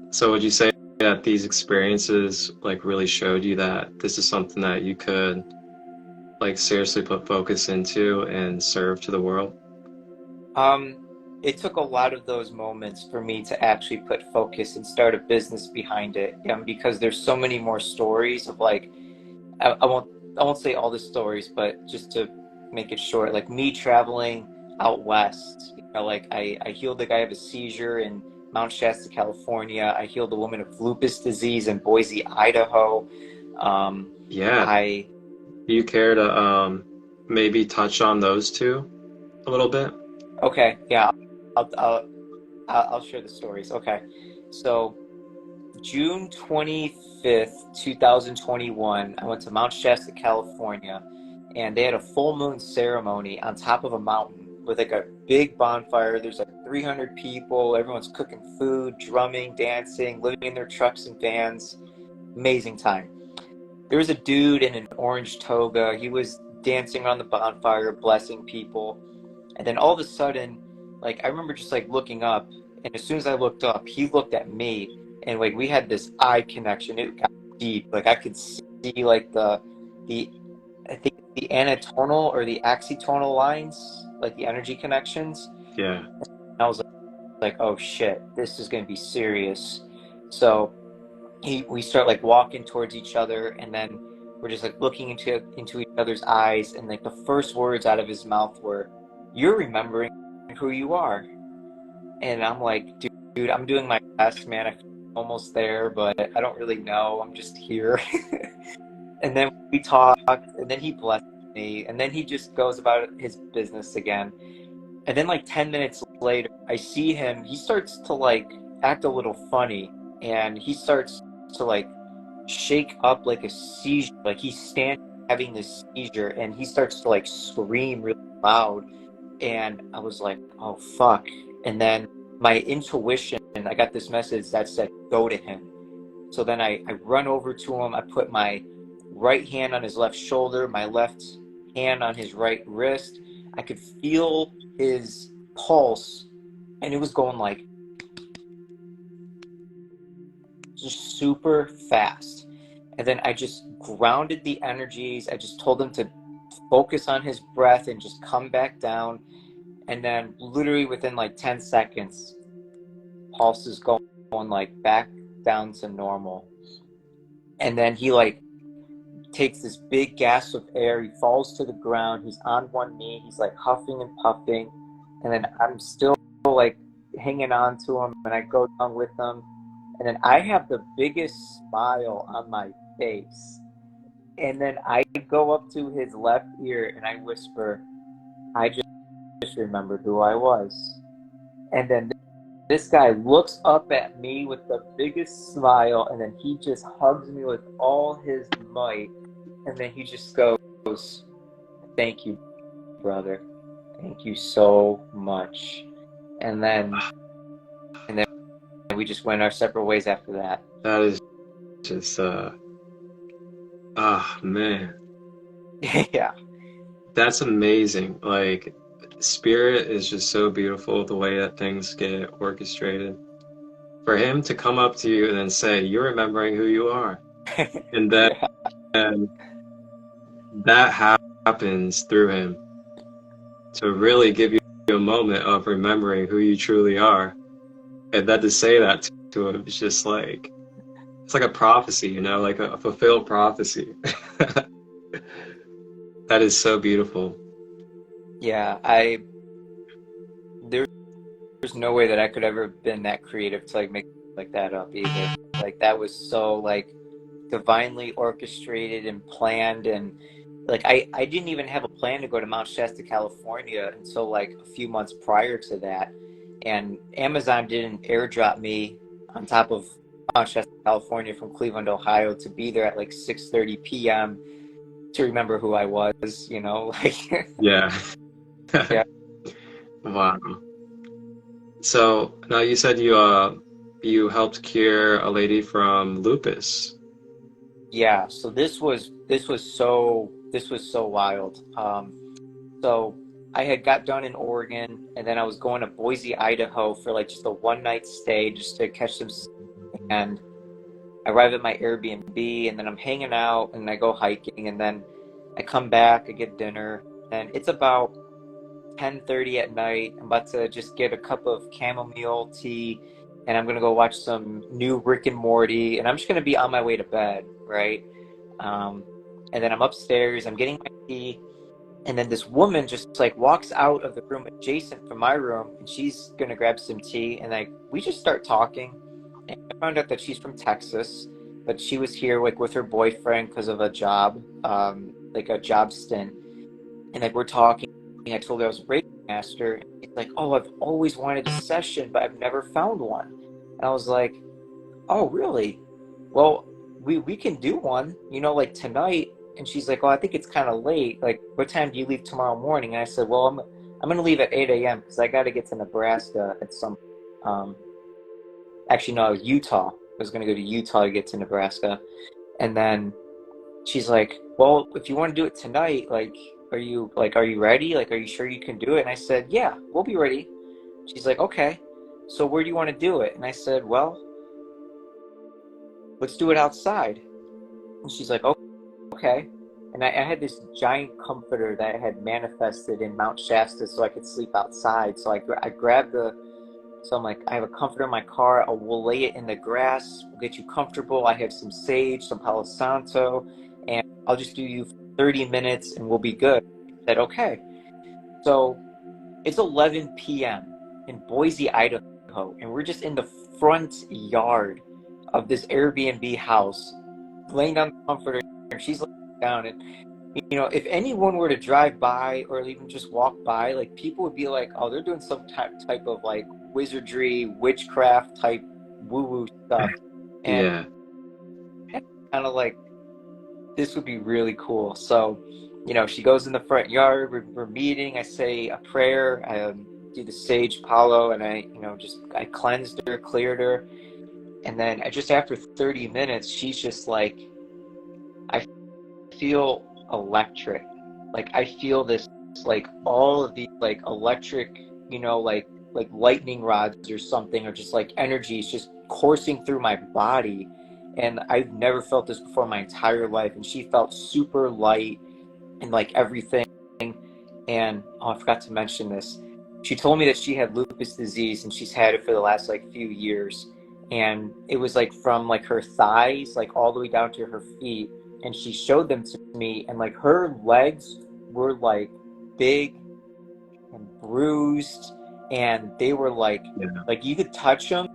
So would you say that these experiences like really showed you that this is something that you could like seriously put focus into and serve to the world? It took a lot of those moments for me to actually put focus and start a business behind it. Because there's so many more stories of like, I won't say all the stories, but just to make it short, like me traveling out west, like I healed a guy of a seizure in Mount Shasta, California. I healed a woman of lupus disease in Boise, Idaho. Yeah. I Do you care to maybe touch on those two a little bit? Okay, yeah, I'll, I'll I'll share the stories. Okay, so June 25th, 2021, I went to Mount Shasta, California, and they had a full moon ceremony on top of a mountain with like a big bonfire. There's like 300 people. Everyone's cooking food, drumming, dancing, living in their trucks and vans. Amazing time. There was a dude in an orange toga. He was dancing around the bonfire, blessing people. And then all of a sudden, like I remember just like looking up, and as soon as I looked up, he looked at me, and like we had this eye connection. It got deep. Like I could see like the I think the anatonal or the axitonal lines, like the energy connections. Yeah. And I was like, "Oh shit, this is gonna be serious." So we start like walking towards each other, and then we're just like looking into each other's eyes, and like the first words out of his mouth were, "You're remembering who you are." And I'm like, dude, I'm doing my best, man. I'm almost there, but I don't really know. I'm just here. And then we talked, and then he blessed me, and then he just goes about his business again. And then like 10 minutes later, I see him. He starts to like act a little funny, and he starts to like shake up like a seizure. Like he's standing having this seizure, and he starts to like scream really loud. And I was like, "Oh fuck." And then my intuition, I got this message that said, "Go to him." So then I run over to him. I put my right hand on his left shoulder, my left hand on his right wrist. I could feel his pulse, and it was going like just super fast. And then I just grounded the energies. I just told him to focus on his breath and just come back down. And then literally within like 10 seconds, pulse is going like back down to normal. And then he like takes this big gasp of air. He falls to the ground. He's on one knee. He's like huffing and puffing. And then I'm still like hanging on to him, and I go down with him. And then I have the biggest smile on my face. And then I go up to his left ear and I whisper, "I just remembered who I was." And then this guy looks up at me with the biggest smile, and then he just hugs me with all his might, and then he just goes, "Thank you, brother. Thank you so much." And then we just went our separate ways after that. That is just, man, Yeah. that's amazing. Like, spirit is just so beautiful, the way that things get orchestrated. For him to come up to you and then say, "You're remembering who you are," and then Yeah. that happens through him to really give you a moment of remembering who you truly are, and then to say that to him is just like, it's like a prophecy, you know, like a fulfilled prophecy. That is so beautiful. Yeah, there's no way that I could ever have been that creative to like make like that up either. Like that was so like divinely orchestrated and planned, and like I didn't even have a plan to go to Mount Shasta, California until like a few months prior to that. And Amazon didn't airdrop me on top of Mount Shasta, California from Cleveland, Ohio to be there at like 6:30 p.m. to remember who I was, you know, like Yeah. yeah. Wow. So now you said you helped cure a lady from lupus. Yeah, so this was so wild. So I had got done in Oregon, and then I was going to Boise, Idaho for like just a one night stay just to catch some sun. And I arrive at my Airbnb, and then I'm hanging out, and I go hiking, and then I come back, I get dinner, and it's about 10:30 at night. I'm about to just get a cup of chamomile tea, and I'm gonna go watch some new Rick and Morty, and I'm just gonna be on my way to bed, right? Um, and then I'm upstairs, I'm getting my tea, and then this woman just like walks out of the room adjacent from my room, and she's gonna grab some tea, and like we just start talking, and I found out that she's from Texas, but she was here like with her boyfriend because of a job, like a job stint, and like we're talking. I told her I was a Reiki master, and she's like, "Oh, I've always wanted a session, but I've never found one." And I was like, "Oh, really? Well, we can do one, you know, like tonight." And she's like, "Oh, I think it's kind of late. Like, what time do you leave tomorrow morning?" And I said, "Well, I'm gonna leave at 8 a.m. because I got to get to Nebraska at some. Um, actually, no, Utah. I was gonna go to Utah to get to Nebraska." And then she's like, "Well, if you want to do it tonight, like, are you ready? Like, are you sure you can do it?" And I said, "Yeah, we'll be ready." She's like, "Okay, so where do you want to do it?" And I said, "Well, let's do it outside." And she's like, "Okay." And I had this giant comforter that I had manifested in Mount Shasta so I could sleep outside. So I grabbed so I'm like, I have a comforter in my car. We'll lay it in the grass. We'll get you comfortable. I have some sage, some Palo Santo, and I'll just do you for 30 minutes and we'll be good. I said, okay. So it's 11 p.m. in Boise, Idaho, and we're just in the front yard of this Airbnb house, laying down the comforter, and she's laying down. And you know, if anyone were to drive by or even just walk by, like people would be like, "Oh, they're doing some type of like wizardry, witchcraft type woo-woo stuff," and Yeah. kind of like this would be really cool. So, you know, she goes in the front yard. We're meeting. I say a prayer. I do the sage palo, and I cleansed her, cleared her, and then just after 30 minutes, she's just like, I feel electric. Like I feel this, like all of these like electric, you know, like lightning rods or something, or just like energy is just coursing through my body. And I've never felt this before in my entire life. And she felt super light and like everything. And oh, I forgot to mention this. She told me that she had lupus disease and she's had it for the last like few years. And it was like from like her thighs, like all the way down to her feet. And she showed them to me, and like her legs were like big and bruised, and they were Yeah. like you could touch them,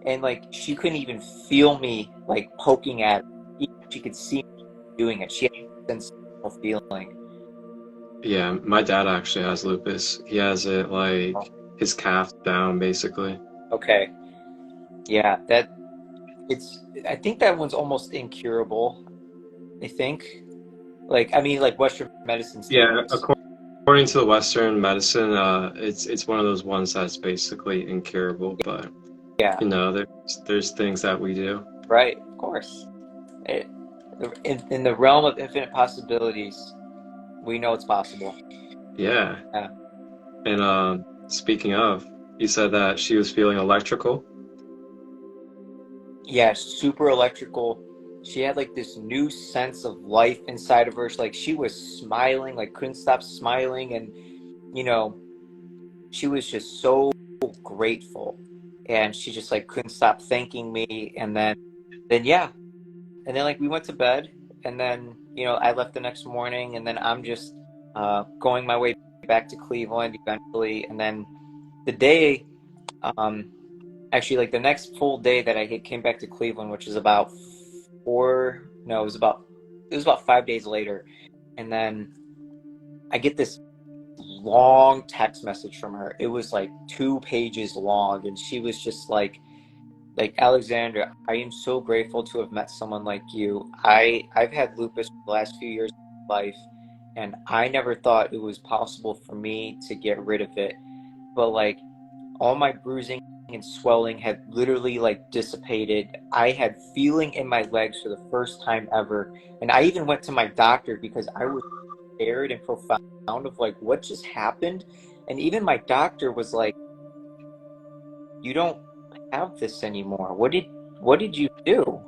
and like she couldn't even feel me like poking at her. She could see me doing it. She had a sensational feeling. Yeah, my dad actually has lupus. He has it like his calf down basically. Okay. Yeah, I think that one's almost incurable. I think. Like, I mean, like Western medicine Yeah, states. according to the Western medicine, it's one of those ones that's basically incurable. But Yeah, you know, there's things that we do. right. Of course. It, in the realm of infinite possibilities, we know it's possible. Yeah. Yeah. And speaking of, you said that she was feeling electrical. Yeah, super electrical. She had like this new sense of life inside of her. Like she was smiling, like couldn't stop smiling, and you know, she was just so grateful, and she just like couldn't stop thanking me. And then yeah, and then like we went to bed, and then I left the next morning, and then I'm just going my way back to Cleveland eventually, and then the day, um, actually like the next full day that I came back to Cleveland, which is about it was about 5 days later, and then I get this long text message from her. It was like 2 pages long, and she was just like Alexander, I am so grateful to have met someone like you. I've had lupus for the last few years of my life, and I never thought it was possible for me to get rid of it. But like all my bruising and swelling had literally like dissipated. I had feeling in my legs for the first time ever. And I even went to my doctor because I was scared and profound of like what just happened. And even my doctor was like, "You don't have this anymore. What did you do?"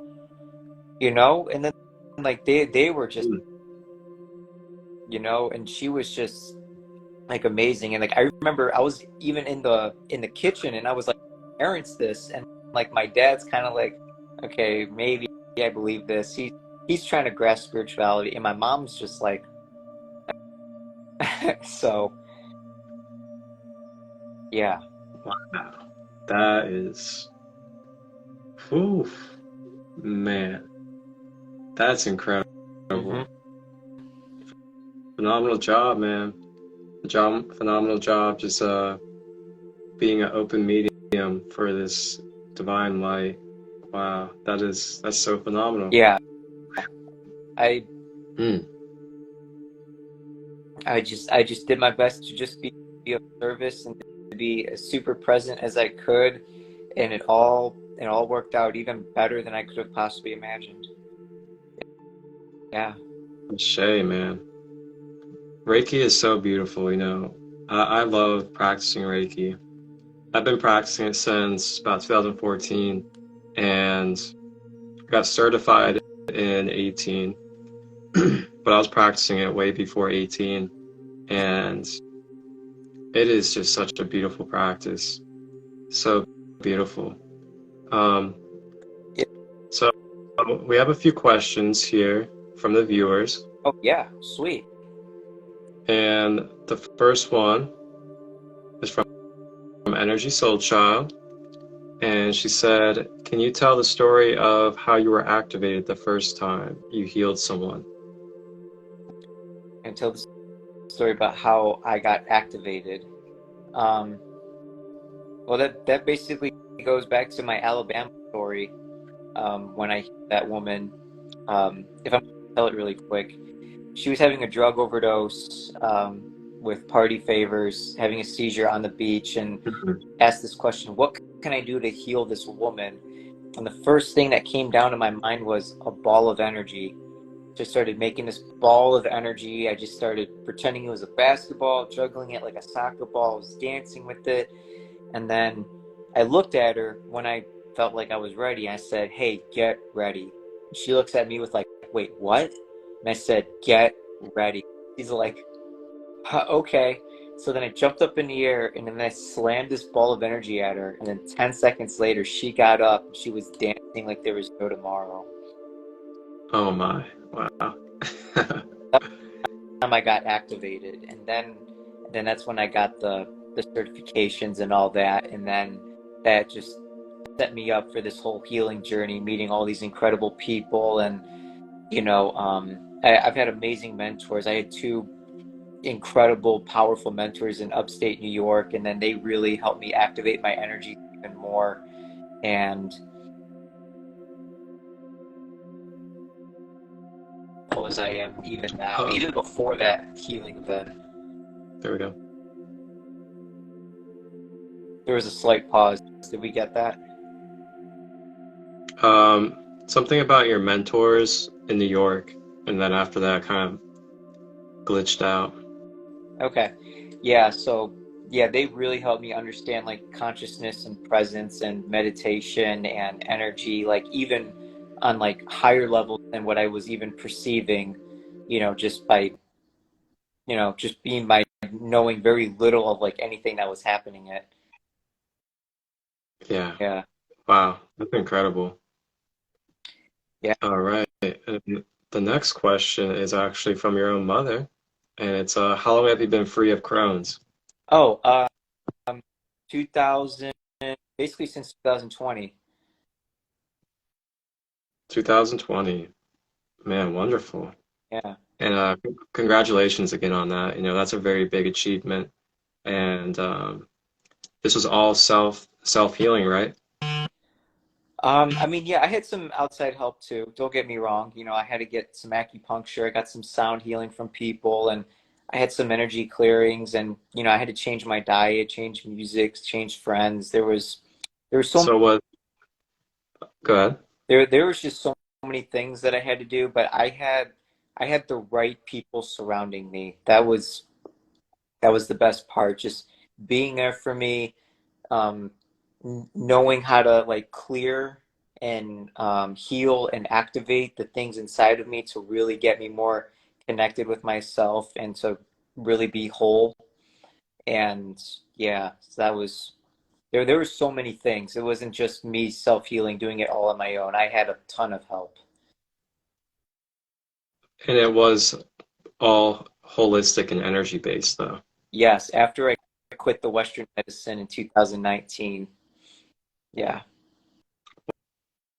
And then like they were just, Mm. and she was just like amazing. And like I remember I was even in the kitchen, and I was like, "Parents, this," and like my dad's kind of like, "Okay, maybe I believe this." He's trying to grasp spirituality, and my mom's just like, so yeah. Wow. That is, whew, man, that's incredible. Hmm. Phenomenal job, man. Phenomenal job just being an open medium for this divine light. Wow, that's so phenomenal. Yeah, I Mm. I just did my best to just be of service and to be as super present as I could, and it all worked out even better than I could have possibly imagined. Yeah. Shay, man. Reiki is so beautiful, you know. I love practicing Reiki. I've been practicing it since about 2014 and got certified in 18. But I was practicing it way before 18, and it is just such a beautiful practice. So beautiful. Um, Yeah. so we have a few questions here from the viewers, Oh yeah, sweet. and the first one is from Energy Soul Child, and she said, "Can you tell the story of how you were activated the first time you healed someone?" And tell the story about how I got activated. Um, well, that basically goes back to my Alabama story. When I that woman, if I'm gonna tell it really quick, she was having a drug overdose, with party favors, having a seizure on the beach, and Mhm. asked this question: "What can I do to heal this woman?" And the first thing that came down to my mind was a ball of energy. Just started making this ball of energy. I just started pretending it was a basketball, juggling it like a soccer ball. I was dancing with it. And then I looked at her when I felt like I was ready. I said, "Hey, get ready." And she looks at me with like, "Wait, what?" And I said, "Get ready." She's like, "Huh, okay." So then I jumped up in the air, and then I slammed this ball of energy at her. And then 10 seconds later, she got up and she was dancing like there was no tomorrow. Oh my, wow. Time I got activated, and then that's when I got the certifications and all that, and then that just set me up for this whole healing journey, meeting all these incredible people, and I've had amazing mentors. I had two incredible, powerful mentors in upstate New York, and then they really helped me activate my energy even more, and as I am even now, even before that healing event. There we go. There was a slight pause. Did we get that? Something about your mentors in New York, and then after that kind of glitched out. Okay. Yeah, so yeah, they really helped me understand like consciousness and presence and meditation and energy, like even on like higher levels than what I was even perceiving, just by, just being by knowing very little of like anything that was happening at. Yeah. Yeah. Wow. That's incredible. Yeah. All right. And the next question is actually from your own mother, and it's how long have you been free of Crohn's? Oh, 2000, basically since 2020. 2020. Man, wonderful. Yeah. And congratulations again on that. You know, that's a very big achievement. And this was all self-healing, right? I mean, yeah, I had some outside help too. Don't get me wrong. I had to get some acupuncture. I got some sound healing from people, and I had some energy clearings, and I had to change my diet, change music, change friends. There was so So what, go ahead. there was just so many things that I had to do, but I had the right people surrounding me. That was the best part. Just being there for me, um, knowing how to like clear and heal and activate the things inside of me to really get me more connected with myself and to really be whole. And yeah, so that was there. There were so many things. It wasn't just me self-healing, doing it all on my own. I had a ton of help. And it was all holistic and energy based, though. Yes, after I quit the Western medicine in 2019. Yeah.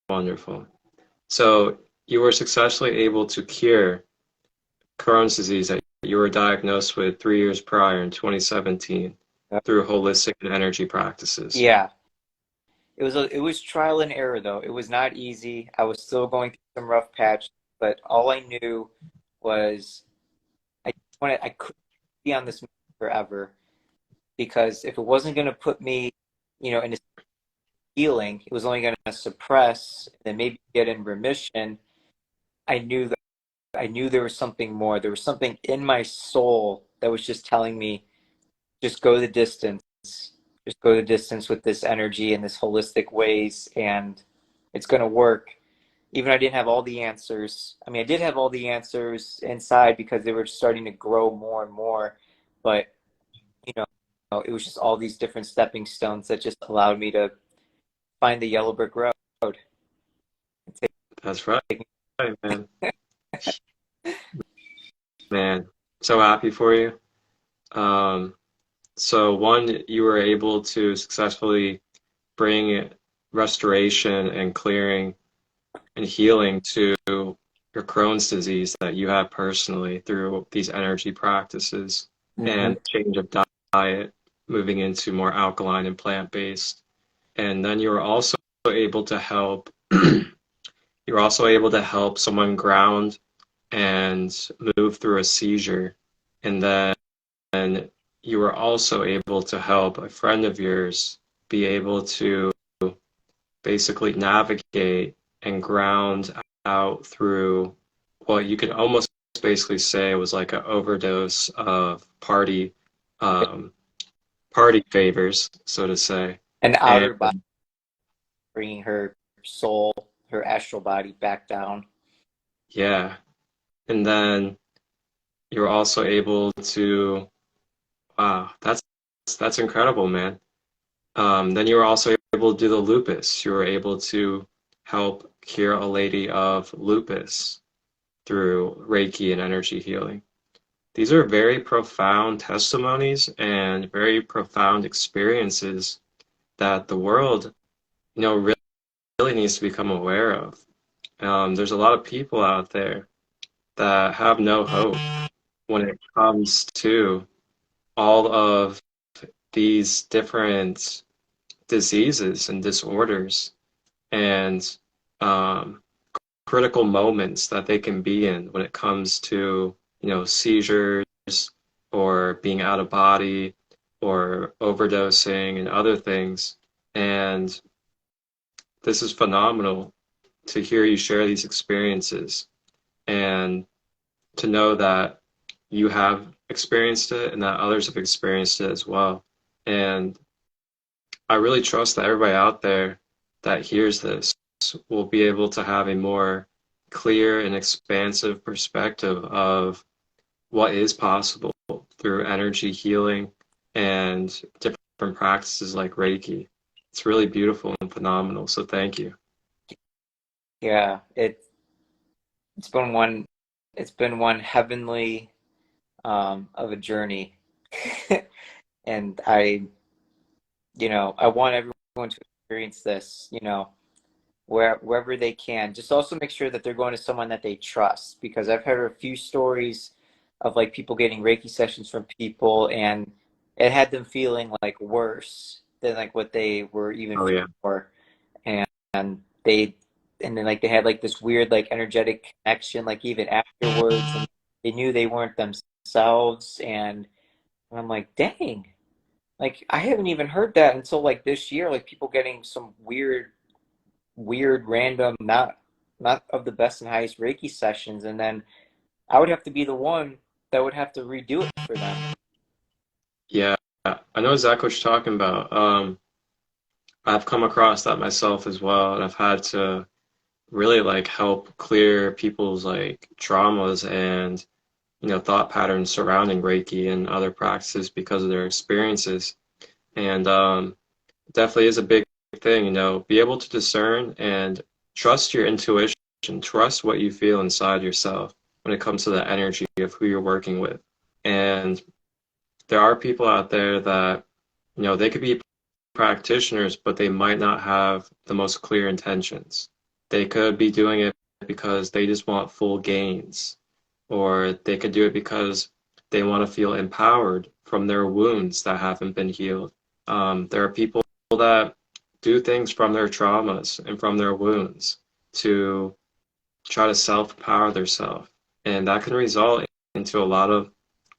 Wonderful. So you were successfully able to cure Crohn's disease that you were diagnosed with 3 years prior in 2017 through holistic and energy practices. Yeah. It was trial and error though. It was not easy. I was still going through some rough patch, but all I knew was I couldn't be on this mission forever, because if it wasn't going to put me, in a healing, it was only going to suppress and then maybe get in remission. I knew there was something more. There was something in my soul that was just telling me, just go the distance. Just go the distance with this energy and this holistic ways, and it's going to work. Even I didn't have all the answers. I mean, I did have all the answers inside because they were starting to grow more and more, but you know, it was just all these different stepping stones that just allowed me to find the yellow brick road. That's right, man. Man, so happy for you. Um, so one, you were able to successfully bring restoration and clearing and healing to your Crohn's disease that you have personally through these energy practices Mm-hmm. and change of diet, moving into more alkaline and plant-based. And then you were also able to help you're also able to help someone ground and move through a seizure. And then you were also able to help a friend of yours be able to basically navigate and ground out through what you could almost basically say was like an overdose of um, party favors, so to say. And And outer body, bringing her soul, her astral body back down. yeah, and then you're also able to, wow, that's incredible, man. Then you were also able to do the lupus. You were able to help cure a lady of lupus through Reiki and energy healing. These are very profound testimonies and very profound experiences that the world, really needs to become aware of. There's a lot of people out there that have no hope when it comes to all of these different diseases and disorders and um, critical moments that they can be in when it comes to, seizures or being out of body or overdosing and other things. And this is phenomenal to hear you share these experiences and to know that you have experienced it and that others have experienced it as well. And I really trust that everybody out there that hears this will be able to have a more clear and expansive perspective of what is possible through energy healing and different practices like Reiki. It's really beautiful and phenomenal. So thank you. Yeah, it's been one it's been one heavenly of a journey. And I want everyone to experience this, wherever they can. Just also make sure that they're going to someone that they trust, because I've heard a few stories of like people getting Reiki sessions from people, and it had them feeling like worse than like what they were even Oh feeling yeah. for. And they and then like they had like this weird like energetic connection like even afterwards, and they knew they weren't themselves. And I'm like, dang, like I haven't even heard that until like this year, like people getting some weird random not of the best and highest Reiki sessions, and then I would have to be the one that would have to redo it for them. Yeah, I know exactly what you're talking about. I've come across that myself as well, and I've had to really like help clear people's like traumas and thought patterns surrounding Reiki and other practices because of their experiences. And definitely is a big thing, be able to discern and trust your intuition, trust what you feel inside yourself when it comes to the energy of who you're working with. And there are people out there that, they could be practitioners, but they might not have the most clear intentions. They could be doing it because they just want full gains, or they could do it because they want to feel empowered from their wounds that haven't been healed. There are people that do things from their traumas and from their wounds to try to self-power themselves. And that can result into a lot of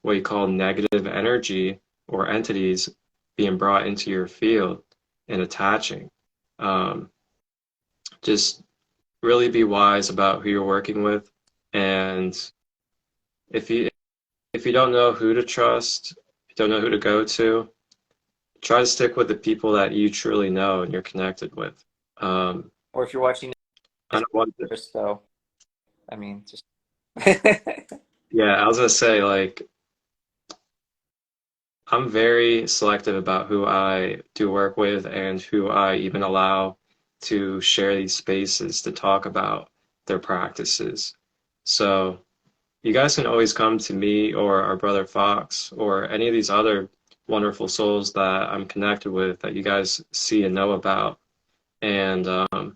what you call negative energy or entities being brought into your field and attaching. Um, just really be wise about who you're working with. And if you don't know who to trust, if you don't know who to go to, try to stick with the people that you truly know and you're connected with. Or if you're watching I this, don't want to, so I mean, just yeah, I was gonna say like I'm very selective about who I do work with and who I even allow to share these spaces to talk about their practices. So you guys can always come to me or our brother Fox or any of these other wonderful souls that I'm connected with that you guys see and know about. And even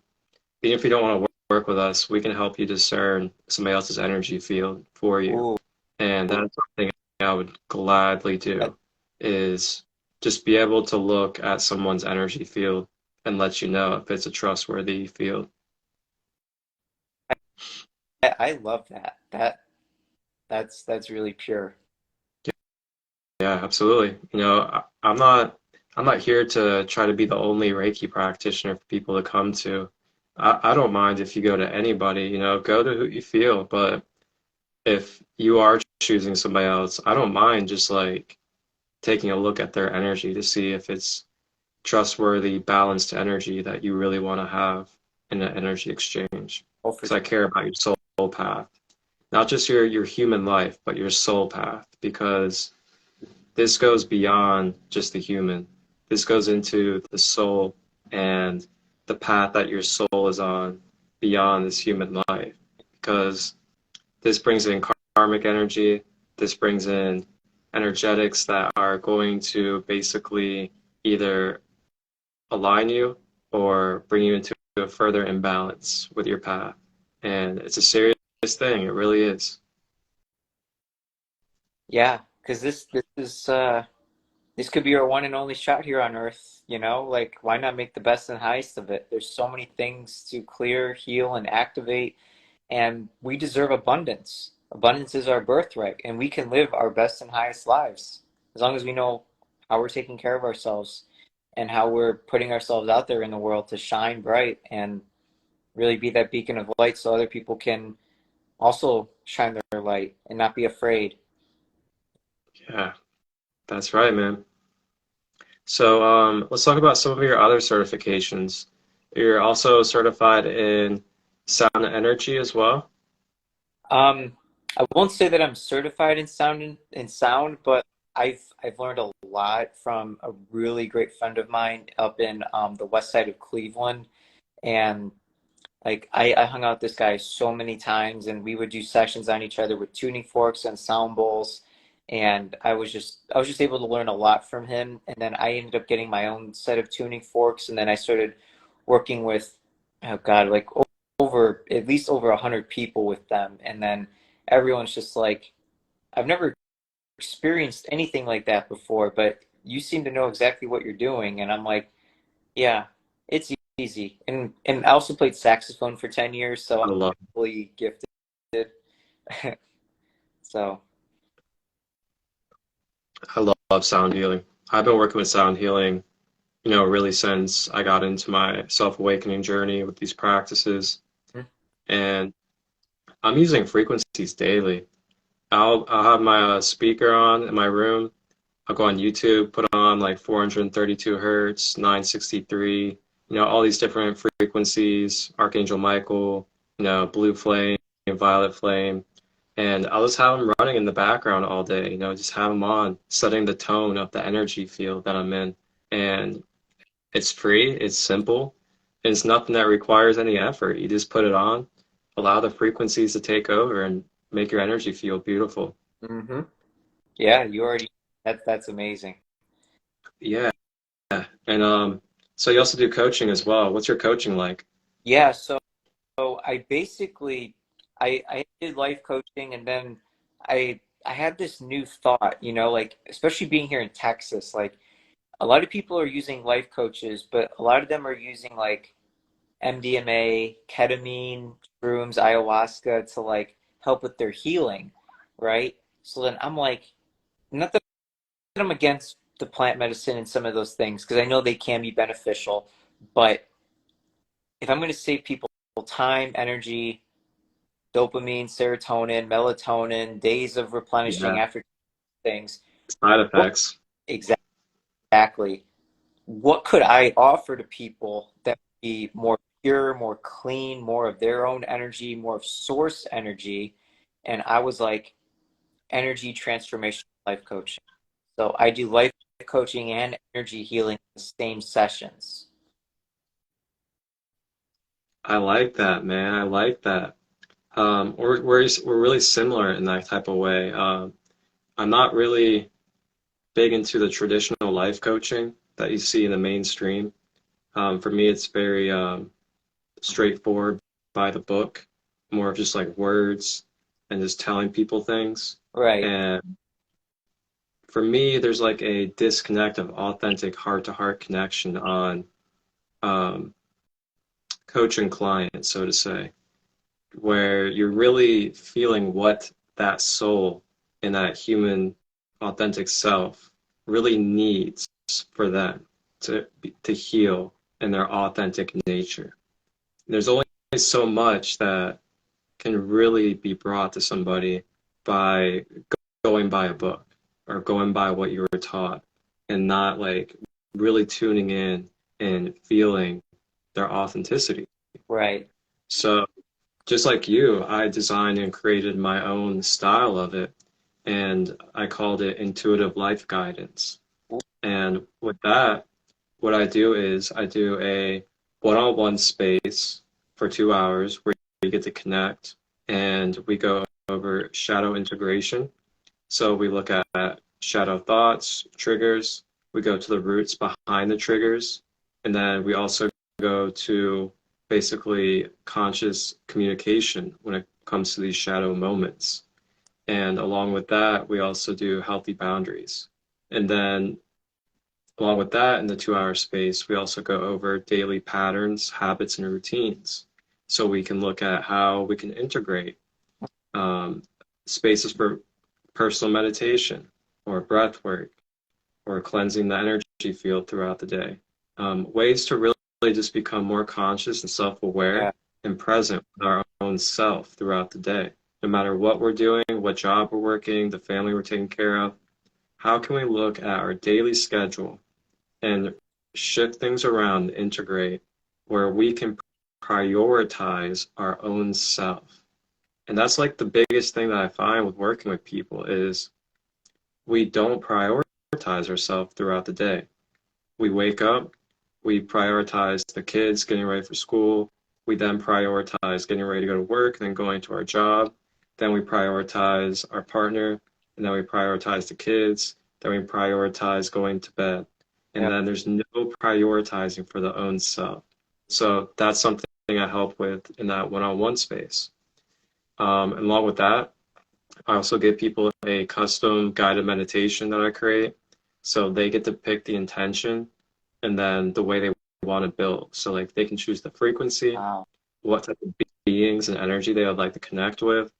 if you don't want to work with us, we can help you discern somebody else's energy field for you. ooh, And that's something I would gladly that, do is just be able to look at someone's energy field and let you know if it's a trustworthy field. I love that. That's really pure. Yeah, absolutely. I'm not here to try to be the only Reiki practitioner for people to come to. I don't mind if you go to anybody, go to who you feel, but if you are choosing somebody else, I don't mind just like taking a look at their energy to see if it's trustworthy, balanced energy that you really want to have in an energy exchange. Oh, for Because I care about your soul path, not just your human life, but your soul path, because this goes beyond just the human. This goes into the soul and the path that your soul is on beyond this human life. Because this brings in karmic energy, this brings in energetics that are going to basically either align you or bring you into a further imbalance with your path. And it's a serious thing, it really is. yeah, because this this could be our one and only shot here on Earth, you know? Like, why not make the best and highest of it? There's so many things to clear, heal, and activate, and we deserve abundance. Abundance is our birthright, and we can live our best and highest lives as long as we know how we're taking care of ourselves and how we're putting ourselves out there in the world to shine bright and really be that beacon of light so other people can also shine their light and not be afraid. Yeah, that's right, man. So let's talk about some of your other certifications. You're also certified in sound and energy as well. I won't say that I'm certified in sound, but I've learned a lot from a really great friend of mine up in the west side of Cleveland, and like I hung out with this guy so many times, and we would do sessions on each other with tuning forks and sound bowls, and I was just able to learn a lot from him, and then I ended up getting my own set of tuning forks, and then I started working with, oh God, like over at least over 100 people with them, and then everyone's just like, I've never experienced anything like that before, but you seem to know exactly what you're doing, and I'm like, yeah, it's easy. And I also played saxophone for 10 years, so I I'm love, really gifted. So, I love sound healing. I've been working with sound healing, really since I got into my self-awakening journey with these practices. mm, And I'm using frequencies daily. I'll have my speaker on in my room. I'll go on YouTube, put on like 432 hertz, 963, all these different frequencies, Archangel Michael, blue flame, violet flame, and I'll just have them running in the background all day, just have them on, setting the tone of the energy field that I'm in. And it's free, it's simple, and it's nothing that requires any effort. You just put it on, allow the frequencies to take over and make your energy feel beautiful. hmm yeah, you already, that's amazing. Yeah. And so you also do coaching as well. What's your coaching like? Yeah, so I basically I did life coaching, and then I had this new thought, like especially being here in Texas, like a lot of people are using life coaches, but a lot of them are using like MDMA, ketamine, shrooms, ayahuasca to like help with their healing, right? So then I'm like, not that I'm against the plant medicine and some of those things because I know they can be beneficial, but if I'm going to save people time, energy, dopamine, serotonin, melatonin, days of replenishing Yeah, after things, side what effects. exactly what could I offer to people that would be more pure, more clean, more of their own energy, more of source energy? And I was like, energy transformation life coaching. So I do life coaching and energy healing in the same sessions. I like that, man. I like that. We're really similar in that type of way. I'm not really big into the traditional life coaching that you see in the mainstream. For me, it's very straightforward by the book, more of just like words and just telling people things. Right. And for me, there's like a disconnect of authentic heart-to-heart connection on um, coach and client, so to say, where you're really feeling what that soul and that human authentic self really needs for them to heal in their authentic nature. There's only so much that can really be brought to somebody by going by a book or going by what you were taught and not like really tuning in and feeling their authenticity. Right. So just like you, I designed and created my own style of it, and I called it intuitive life guidance. And with that, what I do is I do a one-on-one space for 2 hours where you get to connect, and we go over shadow integration. So we look at shadow thoughts, triggers. We go to the roots behind the triggers. And then we also go to basically conscious communication when it comes to these shadow moments. And along with that, we also do healthy boundaries. And then Along with that, in the 2 hour space, we also go over daily patterns, habits, and routines. So we can look at how we can integrate um, spaces for personal meditation or breath work or cleansing the energy field throughout the day. Ways to really just become more conscious and Yeah. self-aware and present with our own self throughout the day. No matter what we're doing, what job we're working, the family we're taking care of, how can we look at our daily schedule and shift things around and integrate where we can prioritize our own self? And that's like the biggest thing that I find with working with people is we don't prioritize ourselves throughout the day. We wake up, we prioritize the kids getting ready for school. We then prioritize getting ready to go to work, then going to our job. Then we prioritize our partner, and then we prioritize the kids. Then we prioritize going to bed. And Yep. then there's no prioritizing for the own self. So that's something I help with in that one-on-one space. And along with that, I also give people a custom guided meditation that I create. So they get to pick the intention and then the way they want to build. So like they can choose the frequency, Wow. what type of beings and energy they would like to connect with,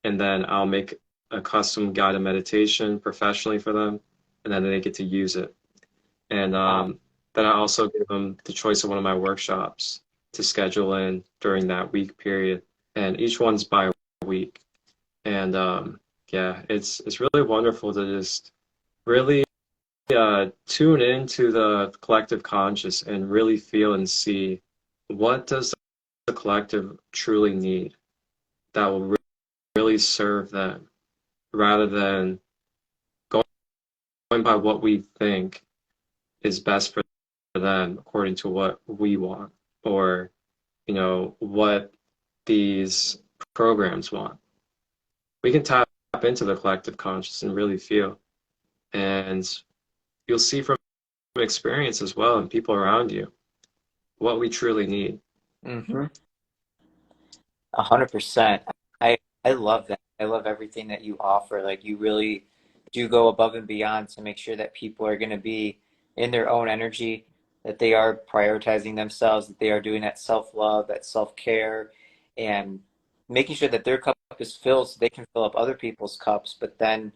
and then I'll make a custom guided meditation professionally for them, and then they get to use it. And Wow. then I also give them the choice of one of my workshops to schedule in during that week period, and each one's by week. And yeah, it's really wonderful to just really tune into the collective conscious and really feel and see what does the collective truly need that will really serve them rather than going by what we think is best for them according to what we want or what these programs want. We can tap into the collective conscious and really feel, and you'll see from experience as well and people around you what we truly need. Mm-hmm. 100%. I love that. I love everything that you offer. Like you really do go above and beyond to make sure that people are going to be in their own energy, that they are prioritizing themselves, that they are doing that self-love, that self-care, and making sure that their cup is filled so they can fill up other people's cups, but then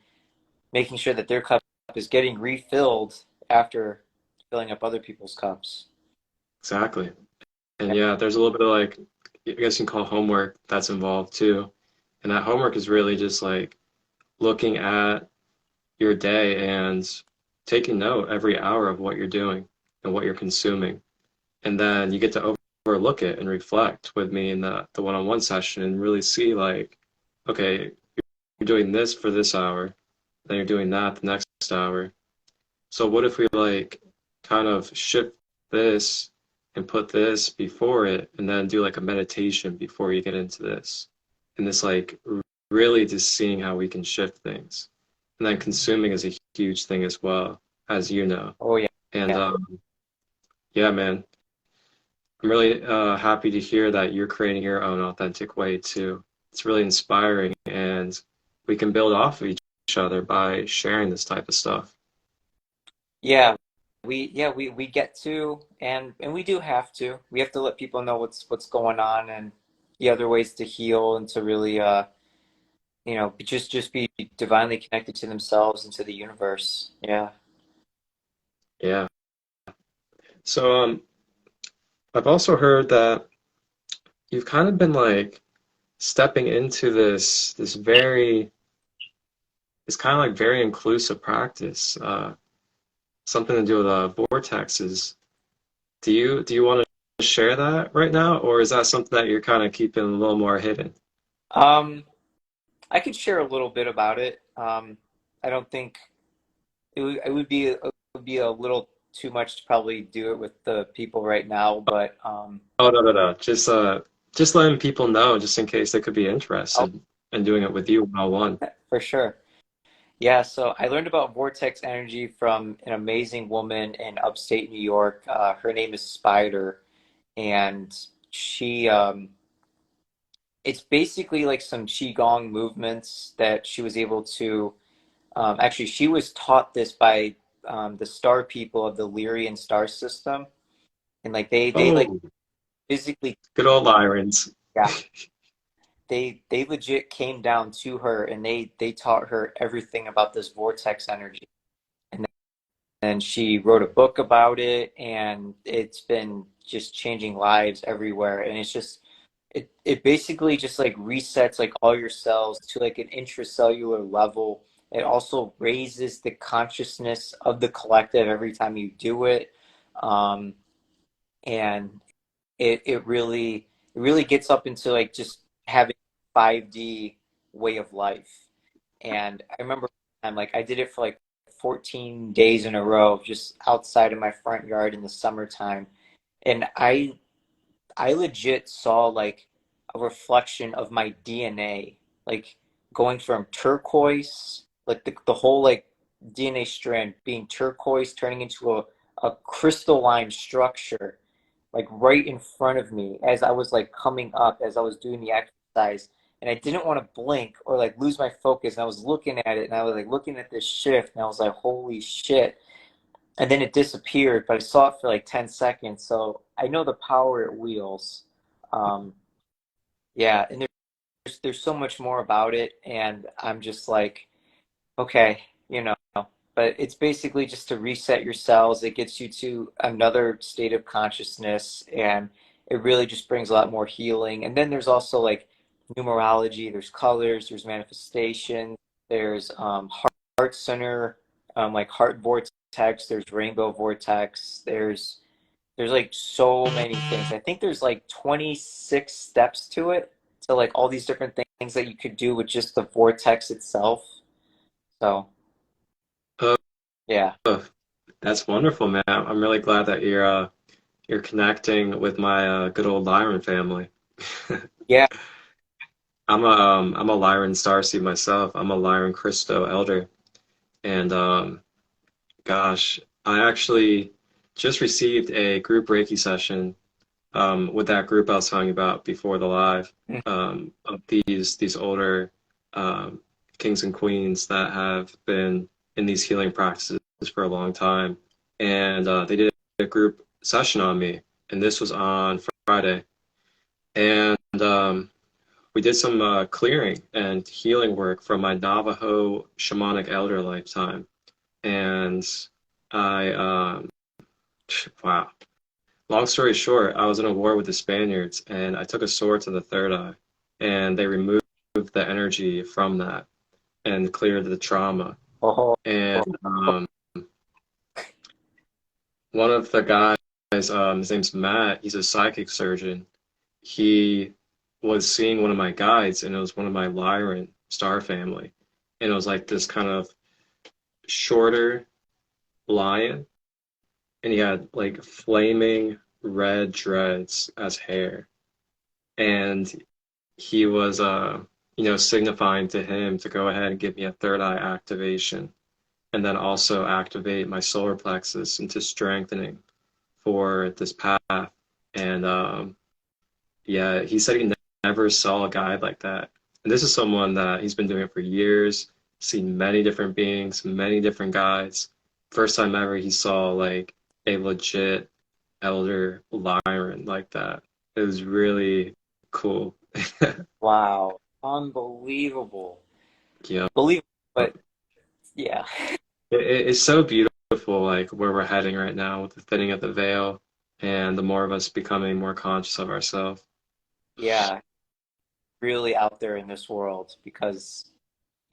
making sure that their cup is getting refilled after filling up other people's cups. Exactly. And yeah, there's a little bit of like, I guess you can call homework that's involved too. And that homework is really just like looking at your day and taking note every hour of what you're doing and what you're consuming. And then you get to overlook it and reflect with me in the one-on-one session and really see like, okay, you're doing this for this hour, then you're doing that the next hour. So what if we like kind of shift this and put this before it and then do like a meditation before you get into this? And this like really just seeing how we can shift things. And then consuming is a huge thing as well, as you know. Oh yeah. And Yeah. yeah, man, I'm really happy to hear that you're creating your own authentic way too. It's really inspiring and we can build off of each other by sharing this type of stuff. Yeah, we get to, and we do have to. We have to let people know what's going on and the other ways to heal and to really just be divinely connected to themselves and to the universe. Yeah. Yeah. So I've also heard that you've kind of been like stepping into this very it's kind of like very inclusive practice. Something to do with vortexes. Do you want to share that right now, or is that something that you're kind of keeping a little more hidden? Um, I could share a little bit about it. I don't think it would be a little too much to probably do it with the people right now, but Oh no no no. Just letting people know, just in case they could be I'll, interested in doing it with you one on one. for sure. Yeah, so I learned about vortex energy from an amazing woman in upstate New York. Her name is Spider, and she it's basically like some qigong movements that she was able to actually she was taught this by the star people of the Lyrian star system, and like they like Oh, physically, good old Irons. yeah, they legit came down to her and they taught her everything about this vortex energy. And then she wrote a book about it, and it's been just changing lives everywhere. And it's just it basically just like resets like all your cells to like an intracellular level. It also raises the consciousness of the collective every time you do it. Um, and it really gets up into like just having 5D way of life. And I remember I'm like I did it for like 14 days in a row just outside of my front yard in the summertime. And I legit saw like a reflection of my DNA, like going from turquoise, like the whole like DNA strand being turquoise, turning into a crystalline structure, like right in front of me as I was like coming up, as I was doing the exercise. And I didn't want to blink or like lose my focus. And I was looking at it and I was like looking at this shift and I was like, holy shit. And then it disappeared, but I saw it for like 10 seconds. So I know the power it wields. Um, yeah, and there's so much more about it, and I'm just like, okay, you know, but it's basically just to reset your cells. It gets you to another state of consciousness, and it really just brings a lot more healing. And then there's also like numerology, there's colors, there's manifestation, there's heart center, like heart vortex, there's rainbow vortex, there's like so many things. I think there's like 26 steps to it. So like all these different things that you could do with just the vortex itself. So Oh, yeah. that's wonderful, man. I'm really glad that you're connecting with my good old Lyran family. Yeah. I'm a Lyran starseed myself. I'm a Lyran Christo elder, and gosh, I actually just received a group Reiki session with that group I was talking about before the live, of these older um, kings and queens that have been in these healing practices for a long time, and they did a group session on me, and this was on Friday, and we did some clearing and healing work from my Navajo shamanic elder lifetime, and I wow. Long story short, I was in a war with the Spaniards, and I took a sword to the third eye, and they removed the energy from that and cleared the trauma. Oh, And one of the guys, his name's Matt, he's a psychic surgeon. He was seeing one of my guides, and it was one of my Lyran star family. And it was like this kind of shorter lion, and he had like flaming red dreads as hair. And he was signifying to him to go ahead and give me a third eye activation, and then also activate my solar plexus into strengthening for this path. And yeah, he said he never saw a guide like that. And this is someone that he's been doing it for years, seen many different beings, many different guides. First time ever he saw like a legit elder Lyran like that. It was really cool. wow. Unbelievable. Yeah. Believable, but yeah. It's so beautiful, like where we're heading right now with the thinning of the veil and the more of us becoming more conscious of ourselves. Yeah. Really out there in this world because,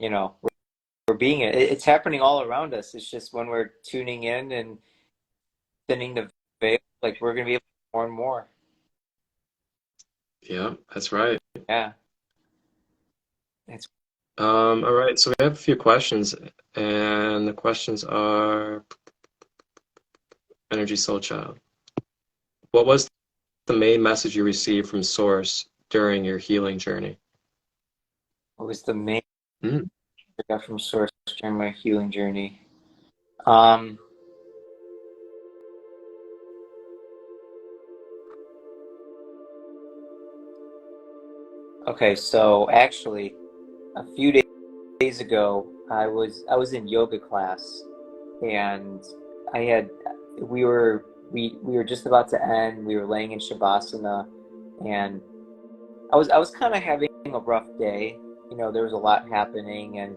we're being it's happening all around us. It's just when we're tuning in and thinning the veil, like we're gonna be able to more and more. Yeah, that's right. Yeah. It's All right, so we have a few questions, and the questions are Energy Soul Child. What was the main message you received from Source during your healing journey? what was the main Mm. I got from source during my healing journey. Um, okay, so actually, a few days ago, I was in yoga class, and we were just about to end. We were laying in Shavasana, and I was kind of having a rough day. You know, there was a lot happening, and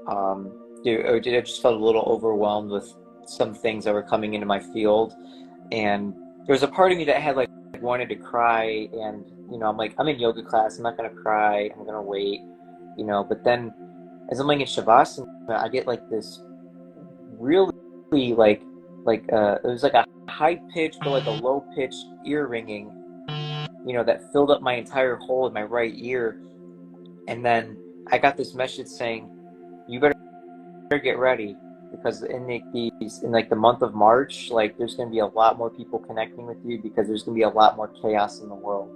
I just felt a little overwhelmed with some things that were coming into my field. And there was a part of me that had like wanted to cry, and you know, I'm like, I'm in yoga class, I'm not gonna cry, I'm gonna wait, you know. But then as I'm laying in Shavasana, I get like this really it was like a high pitch but like a low pitch ear ringing, you know, that filled up my entire hole in my right ear. And then I got this message saying, you better get ready, because in the month of March, like there's going to be a lot more people connecting with you, because there's going to be a lot more chaos in the world.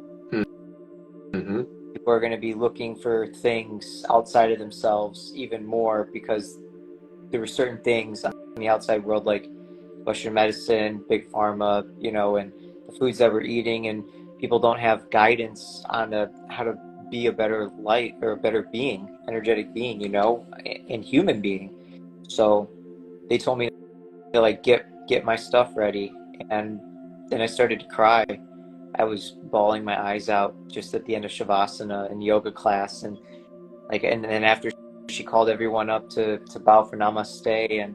Mm-hmm. People are going to be looking for things outside of themselves even more, because there were certain things in the outside world, like Western medicine, big pharma, you know, and the foods that we're eating, and people don't have guidance on how to be a better light, or a better being, energetic being, you know, and human being. So they told me to like get my stuff ready, and then I started to cry. I was bawling my eyes out just at the end of Shavasana and yoga class, and then after she called everyone up to bow for Namaste, and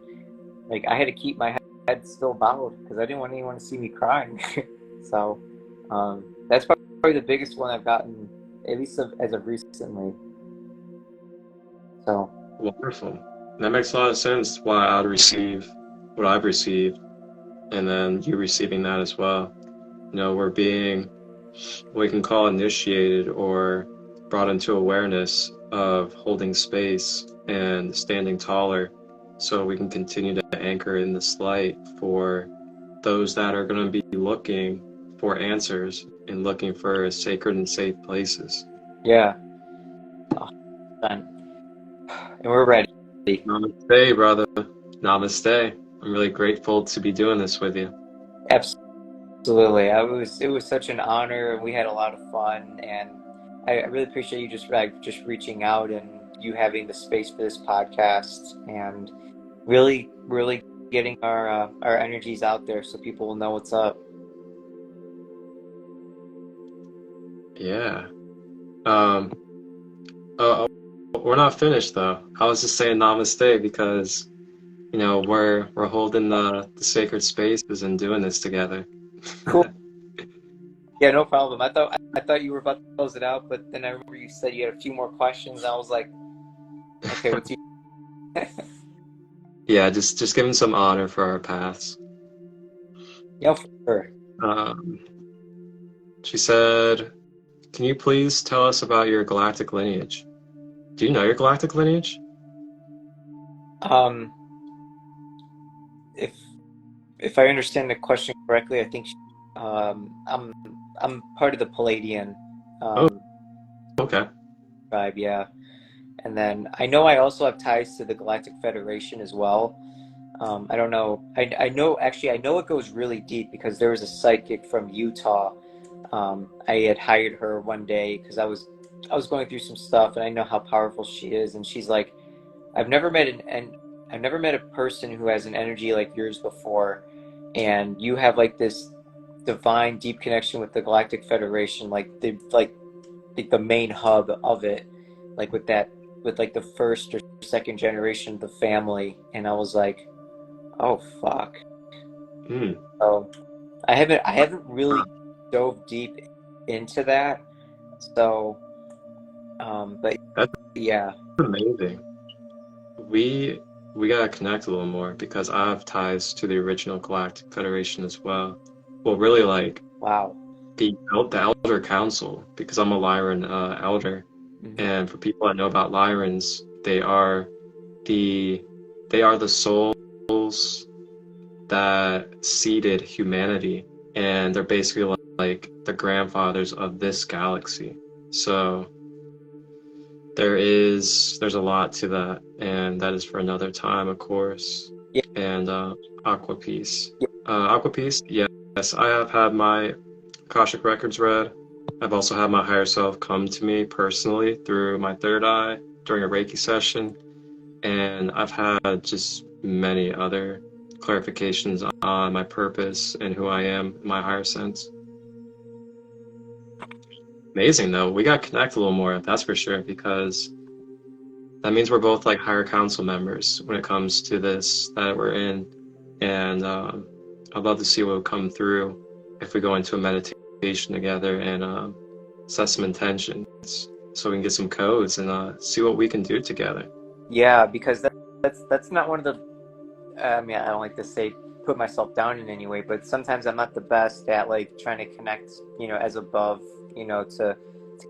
like I had to keep my head still bowed because I didn't want anyone to see me crying. So that's probably the biggest one I've gotten, at least as of recently. So Wonderful. That makes a lot of sense why I'd receive what I've received, and then you receiving that as well. You know, we're being what we can call initiated or brought into awareness of holding space and standing taller, so we can continue to anchor in this light for those that are going to be looking for answers and looking for sacred and safe places. yeah, and we're ready. Namaste, brother. Namaste. I'm really grateful to be doing this with you. Absolutely. It was such an honor, and we had a lot of fun, and I really appreciate you just reaching out, and you having the space for this podcast, and really getting our energies out there so people will know what's up. Yeah. We're not finished though. I was just saying namaste because, you know, we're holding the sacred spaces and doing this together. Cool. Yeah, no problem. I thought you were about to close it out, but then I remember you said you had a few more questions. I was like, okay, what's you? Yeah, just giving some honor for our paths. Yeah, for sure. She said, can you please tell us about your galactic lineage? Do you know your galactic lineage? If I understand the question correctly, I think I'm part of the Palladian Okay. tribe, yeah. And then I know I also have ties to the Galactic Federation as well. I don't know. I know it goes really deep, because there was a psychic from Utah. I had hired her one day because I was going through some stuff, and I know how powerful she is. And she's like, I've never met a person who has an energy like yours before, and you have like this divine deep connection with the Galactic Federation, like the main hub of it, like with like the first or second generation of the family. And I was like, oh fuck. So I haven't really dove deep into that. So but That's yeah. amazing. We gotta connect a little more, because I have ties to the original Galactic Federation as well. Well, really, like, Wow. the Elder Council, because I'm a Lyran elder. Mm-hmm. And for people that know about Lyrans, they are the souls that seeded humanity, and they're basically like the grandfathers of this galaxy. So there's a lot to that, and that is for another time, of course. Yeah. And Aqua Peace. Aqua Peace, yes, I have had my Akashic records read. I've also had my higher self come to me personally through my third eye during a Reiki session. And I've had just many other clarifications on my purpose and who I am in my higher sense. Amazing though. We got to connect a little more, that's for sure, because that means we're both like higher council members when it comes to this that we're in. And I'd love to see what will come through if we go into a meditation together and set some intentions so we can get some codes and see what we can do together. Yeah, because that's not one of the, I mean, I don't like to say put myself down in any way, but sometimes I'm not the best at like trying to connect, you know, as above, you know, to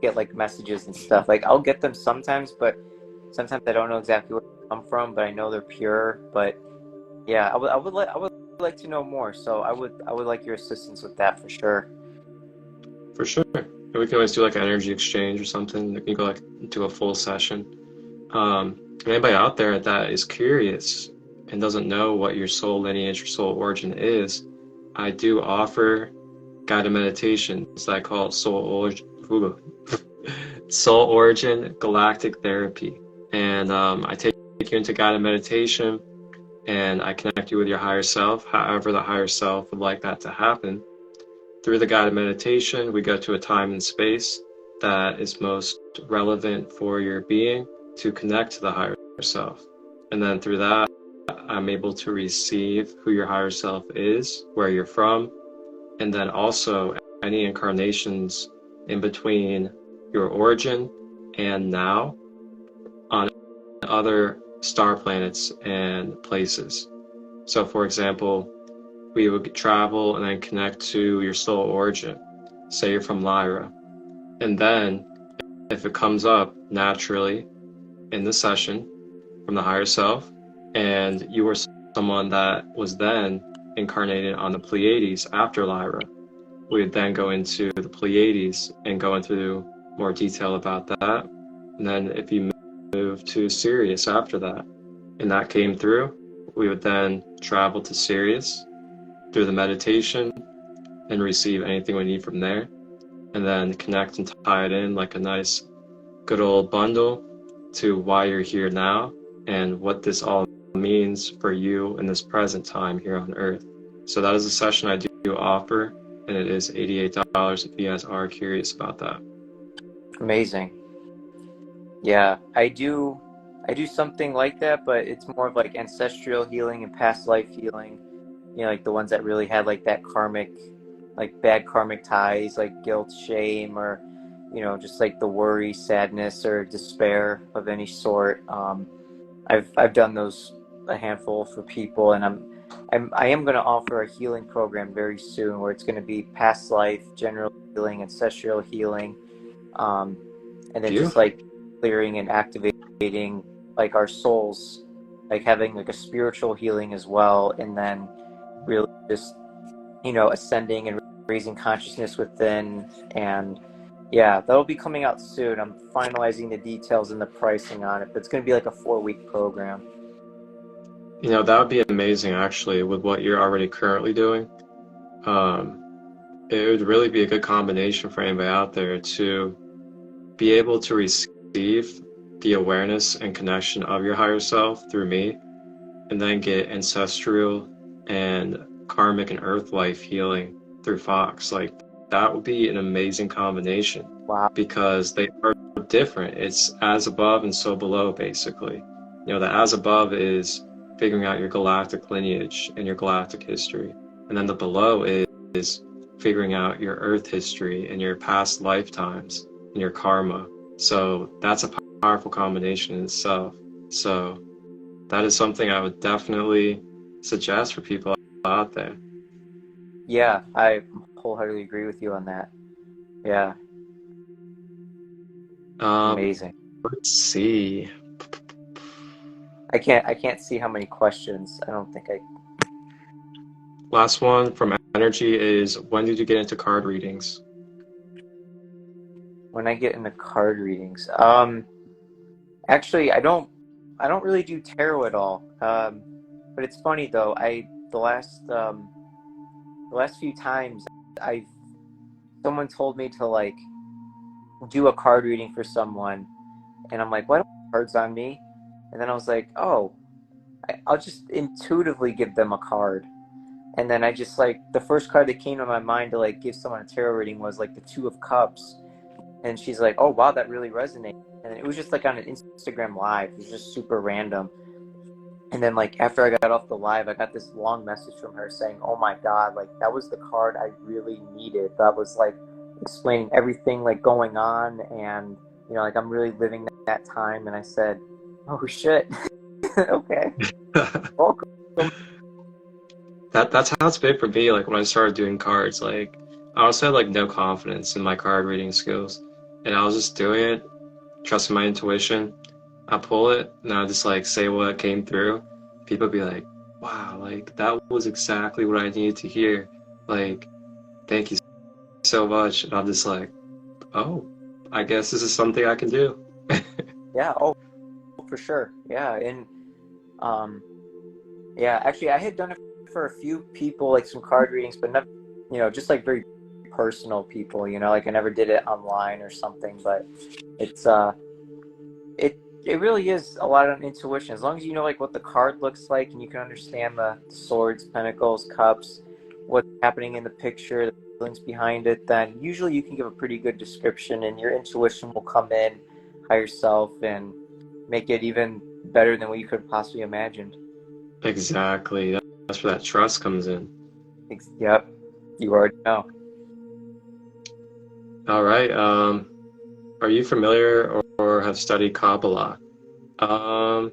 get like messages and stuff. Like I'll get them sometimes, but sometimes I don't know exactly where they come from, but I know they're pure. But yeah, I would like to know more. So I would like your assistance with that for sure. For sure. And we can always do like an energy exchange or something. We can go like do a full session. Anybody out there that is curious and doesn't know what your soul lineage or soul origin is, I do offer guided meditations that I call soul origin galactic therapy. And I take you into guided meditation and I connect you with your higher self, however the higher self would like that to happen. Through the guided meditation, we go to a time and space that is most relevant for your being to connect to the higher self. And then through that, I'm able to receive who your higher self is, where you're from, and then also any incarnations in between your origin and now on other star planets and places. So for example, we would travel and then connect to your soul origin. Say you're from Lyra. And then if it comes up naturally in the session from the higher self, and you were someone that was then incarnated on the Pleiades after Lyra, we would then go into the Pleiades and go into more detail about that. And then if you move to Sirius after that, and that came through, we would then travel to Sirius through the meditation and receive anything we need from there, and then connect and tie it in like a nice good old bundle to why you're here now and what this all means for you in this present time here on Earth. So that is a session I do offer, and it is $88 if you guys are curious about that. Amazing. Yeah, I do something like that, but it's more of like ancestral healing and past life healing. You know, like the ones that really had like that karmic, like bad karmic ties, like guilt, shame, or, you know, just like the worry, sadness, or despair of any sort. I've done those a handful for people, and I am going to offer a healing program very soon where it's going to be past life, general healing, ancestral healing, and then just like clearing and activating like our souls, like having like a spiritual healing as well, and then really just, you know, ascending and raising consciousness within. And yeah, that'll be coming out soon. I'm finalizing the details and the pricing on it, but it's going to be like a 4-week program. You know, that would be amazing actually with what you're already currently doing. It would really be a good combination for anybody out there to be able to receive the awareness and connection of your higher self through me, and then get ancestral and karmic and earth life healing through Fox. Like that would be an amazing combination. Wow. Because they are different. It's as above and so below, basically. You know, the as above is figuring out your galactic lineage and your galactic history, and then the below is figuring out your earth history and your past lifetimes and your karma. So that's a powerful combination in itself. So that is something I would definitely suggest for people out there. Yeah, I wholeheartedly agree with you on that. Yeah. Amazing. Let's see. I can't see how many questions. I don't think I. Last one from Energy is, when did you get into card readings? When I get into card readings, actually, I don't really do tarot at all. But it's funny though. The last few times someone told me to like do a card reading for someone, and I'm like, why don't cards on me? And then I was like, oh, I'll just intuitively give them a card. And then I just like, the first card that came to my mind to like give someone a tarot reading was like the Two of Cups. And she's like, oh, wow, that really resonates. And it was just like on an Instagram live. It was just super random. And then like after I got off the live, I got this long message from her saying, oh my God, like that was the card I really needed. That was like explaining everything like going on. And, you know, like I'm really living that time. And I said, oh shit. Okay. Welcome. That's how it's been for me. Like when I started doing cards, like I also had like no confidence in my card reading skills, and I was just doing it, trusting my intuition. I pull it, and I just like say what came through. People be like, "Wow, like that was exactly what I needed to hear." Like, thank you so much. And I'm just like, "Oh, I guess this is something I can do." Yeah. Oh, for sure. Yeah. And, yeah, actually I had done it for a few people, like some card readings, but never, you know, just like very personal people, you know, like I never did it online or something, but it's, it really is a lot on intuition. As long as you know like what the card looks like and you can understand the swords, pentacles, cups, what's happening in the picture, the feelings behind it, then usually you can give a pretty good description and your intuition will come in, higher self, and make it even better than what you could possibly imagined. Exactly. That's where that trust comes in. Yep, you already know. All right. Are you familiar or have studied Kabbalah? Um,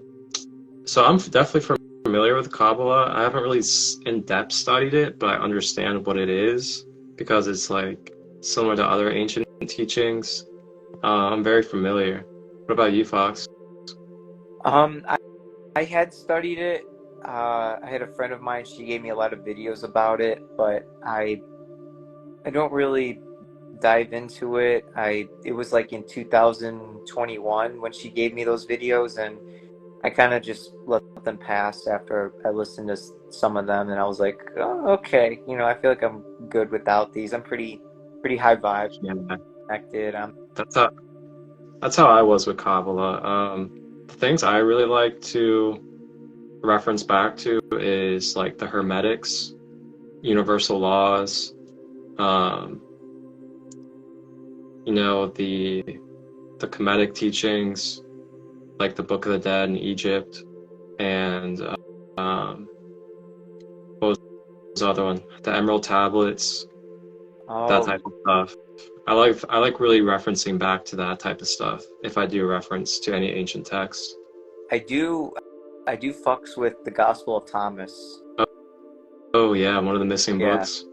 so I'm definitely familiar with Kabbalah. I haven't really in depth studied it, but I understand what it is because it's like similar to other ancient teachings. I'm very familiar. What about you, Fox? Um, I, I had studied it. I had a friend of mine. She gave me a lot of videos about it, but I don't really dive into it. It was like in 2021 when she gave me those videos, and I kind of just let them pass after I listened to some of them, and I was like, oh, okay, you know, I feel like I'm good without these. I'm pretty high vibe, Yeah, connected. that's how that's how I was with Kabbalah. The things I really like to reference back to is like the Hermetics, universal laws, um, you know, the Kemetic teachings, like the Book of the Dead in Egypt, and um, what was the other one? The Emerald Tablets, that Oh, type of stuff. I like really referencing back to that type of stuff if I do reference to any ancient text. I do, I do fucks with the Gospel of Thomas. Oh, oh yeah, one of the missing Yeah, books.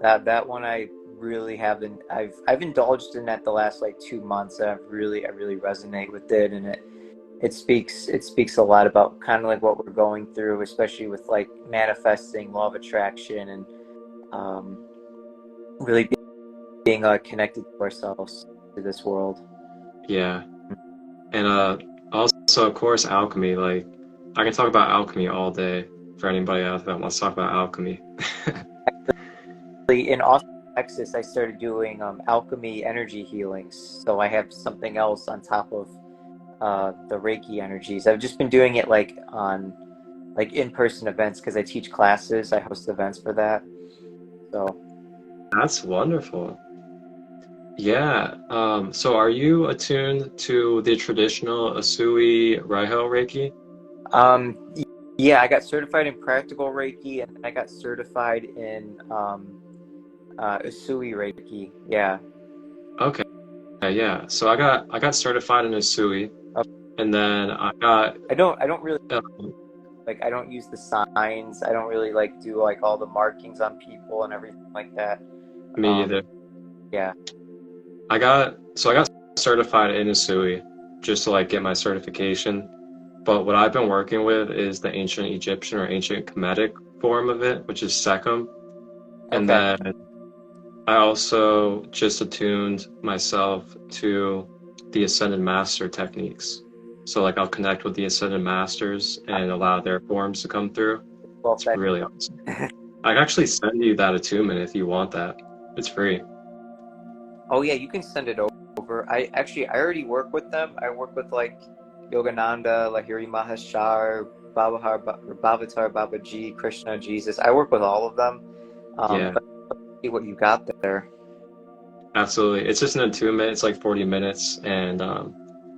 that one I really haven't. I've indulged in that the last like 2 months. And I really resonate with it, and it speaks a lot about kind of like what we're going through, especially with like manifesting, law of attraction, and really being connected to ourselves, to this world. Yeah, and also of course alchemy. Like I can talk about alchemy all day for anybody out there that wants to talk about alchemy. In Austin, Texas, I started doing alchemy energy healings, so I have something else on top of the Reiki energies. I've just been doing it like on like in-person events because I teach classes. I host events for that. So That's wonderful. Yeah. So are you attuned to the traditional Asui Raiho Reiki? um, yeah, I got certified in practical Reiki, and I got certified in Usui Reiki. Yeah. Okay. Yeah. So I got certified in Asui, Okay. and then I got I don't really um, like. I don't use the signs. I don't really like do like all the markings on people and everything like that. me Um, either. yeah. I got certified in Asui just to like get my certification. But what I've been working with is the ancient Egyptian or ancient Kemetic form of it, which is Sekhem. And Okay. then I also just attuned myself to the Ascended Master techniques. So like I'll connect with the Ascended Masters and allow their forms to come through. Well, It's really awesome. I can actually send you that attunement if you want that. It's free. oh yeah, you can send it over. I already work with them. I work with like Yogananda, Lahiri Mahashar, Bhavatar, Babaji, Krishna, Jesus. I work with all of them. Yeah, But see what you got there. absolutely. It's just an attunement. It's like 40 minutes, and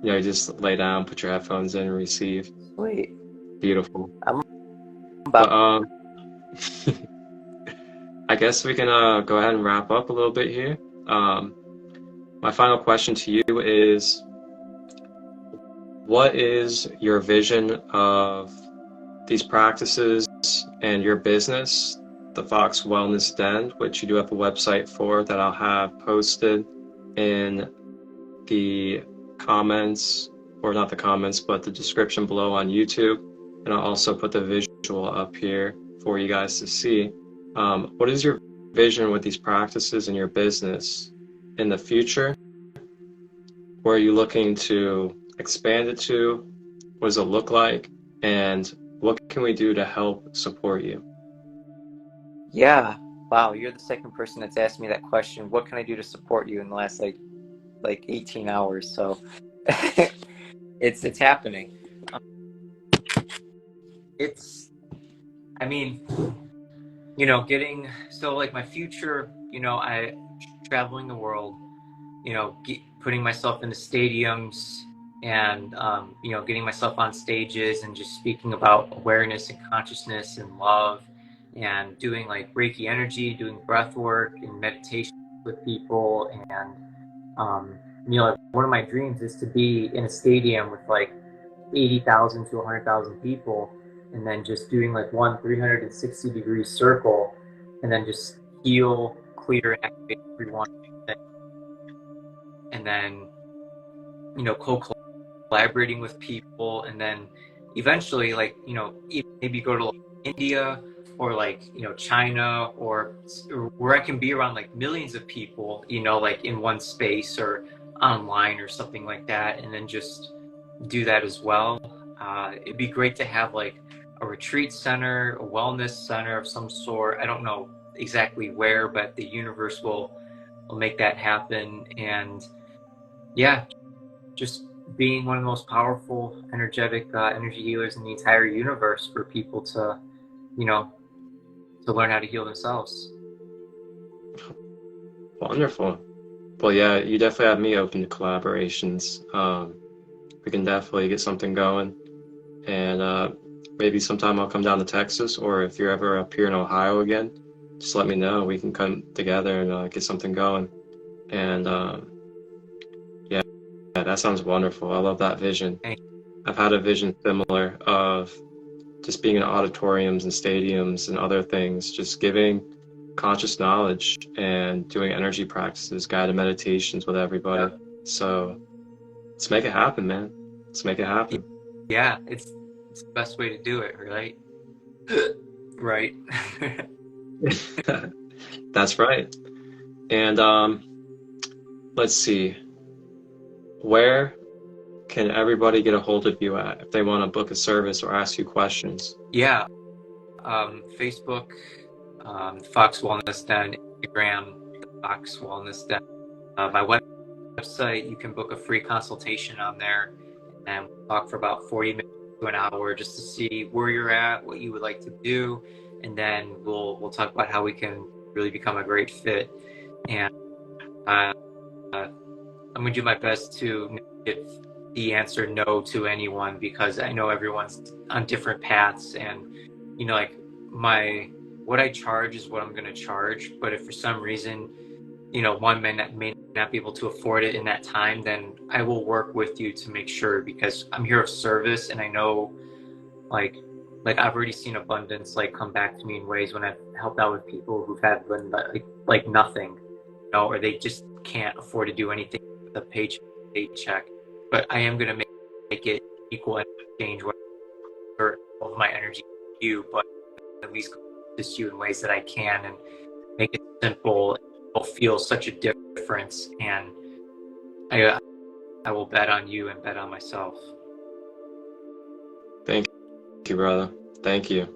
you just lay down, put your headphones in, and receive. Sweet. Beautiful. I'm But about I guess we can go ahead and wrap up a little bit here. My final question to you is, what is your vision of these practices and your business, the Fox Wellness Den, which you do have a website for that I'll have posted in the comments, or not the comments, but the description below on YouTube. And I'll also put the visual up here for you guys to see. What is your vision with these practices in your business in the future? Where are you looking to expand it to? What does it look like? And what can we do to help support you? Yeah. Wow, you're the second person that's asked me that question. What can I do to support you in the last like 18 hours? So it's happening. I mean, getting like my future, I traveling the world, putting myself into stadiums and getting myself on stages and just speaking about awareness and consciousness and love, and doing like Reiki energy, doing breath work and meditation with people. And like one of my dreams is to be in a stadium with like 80,000 to 100,000 people, and then just doing like one 360-degree circle, and then just heal, clear, and activate everyone. And then, collaborating with people, and then eventually, like, maybe go to like India or like, China, or where I can be around like millions of people, like in one space or online or something like that, and then just do that as well. It'd be great to have like a retreat center, a wellness center of some sort. I don't know exactly where, but the universe will make that happen. And yeah, just being one of the most powerful, energetic energy healers in the entire universe for people to, to learn how to heal themselves. Wonderful. Well, yeah, you definitely have me open to collaborations. We can definitely get something going. And maybe sometime I'll come down to Texas, or if you're ever up here in Ohio again, just let me know. We can come together and get something going. And yeah, that sounds wonderful. I love that vision. I've had a vision similar of just being in auditoriums and stadiums and other things, just giving conscious knowledge and doing energy practices, guided meditations with everybody. Yep. So let's make it happen, man. Let's make it happen. Yeah, it's the best way to do it, right? Right. That's right. And let's see. Where can everybody get a hold of you at if they want to book a service or ask you questions? Yeah. Facebook, Fox Wellness Den, Instagram, the Fox Wellness Den. My website, you can book a free consultation on there, and we'll talk for about 40 minutes to an hour just to see where you're at, what you would like to do, and then we'll talk about how we can really become a great fit. And I'm gonna do my best to give the answer no to anyone, because I know everyone's on different paths, and like what I charge is what I'm gonna charge. But if for some reason one may not be able to afford it in that time, then I will work with you to make sure, because I'm here of service, and I know like I've already seen abundance like come back to me in ways when I've helped out with people who've had like nothing, or they just can't afford to do anything with a paycheck. But I am gonna make it equal in exchange for all of my energy to you, but at least assist you in ways that I can, and make it simple. It'll feel such a difference, and I will bet on you and bet on myself. Thank you, brother. Thank you.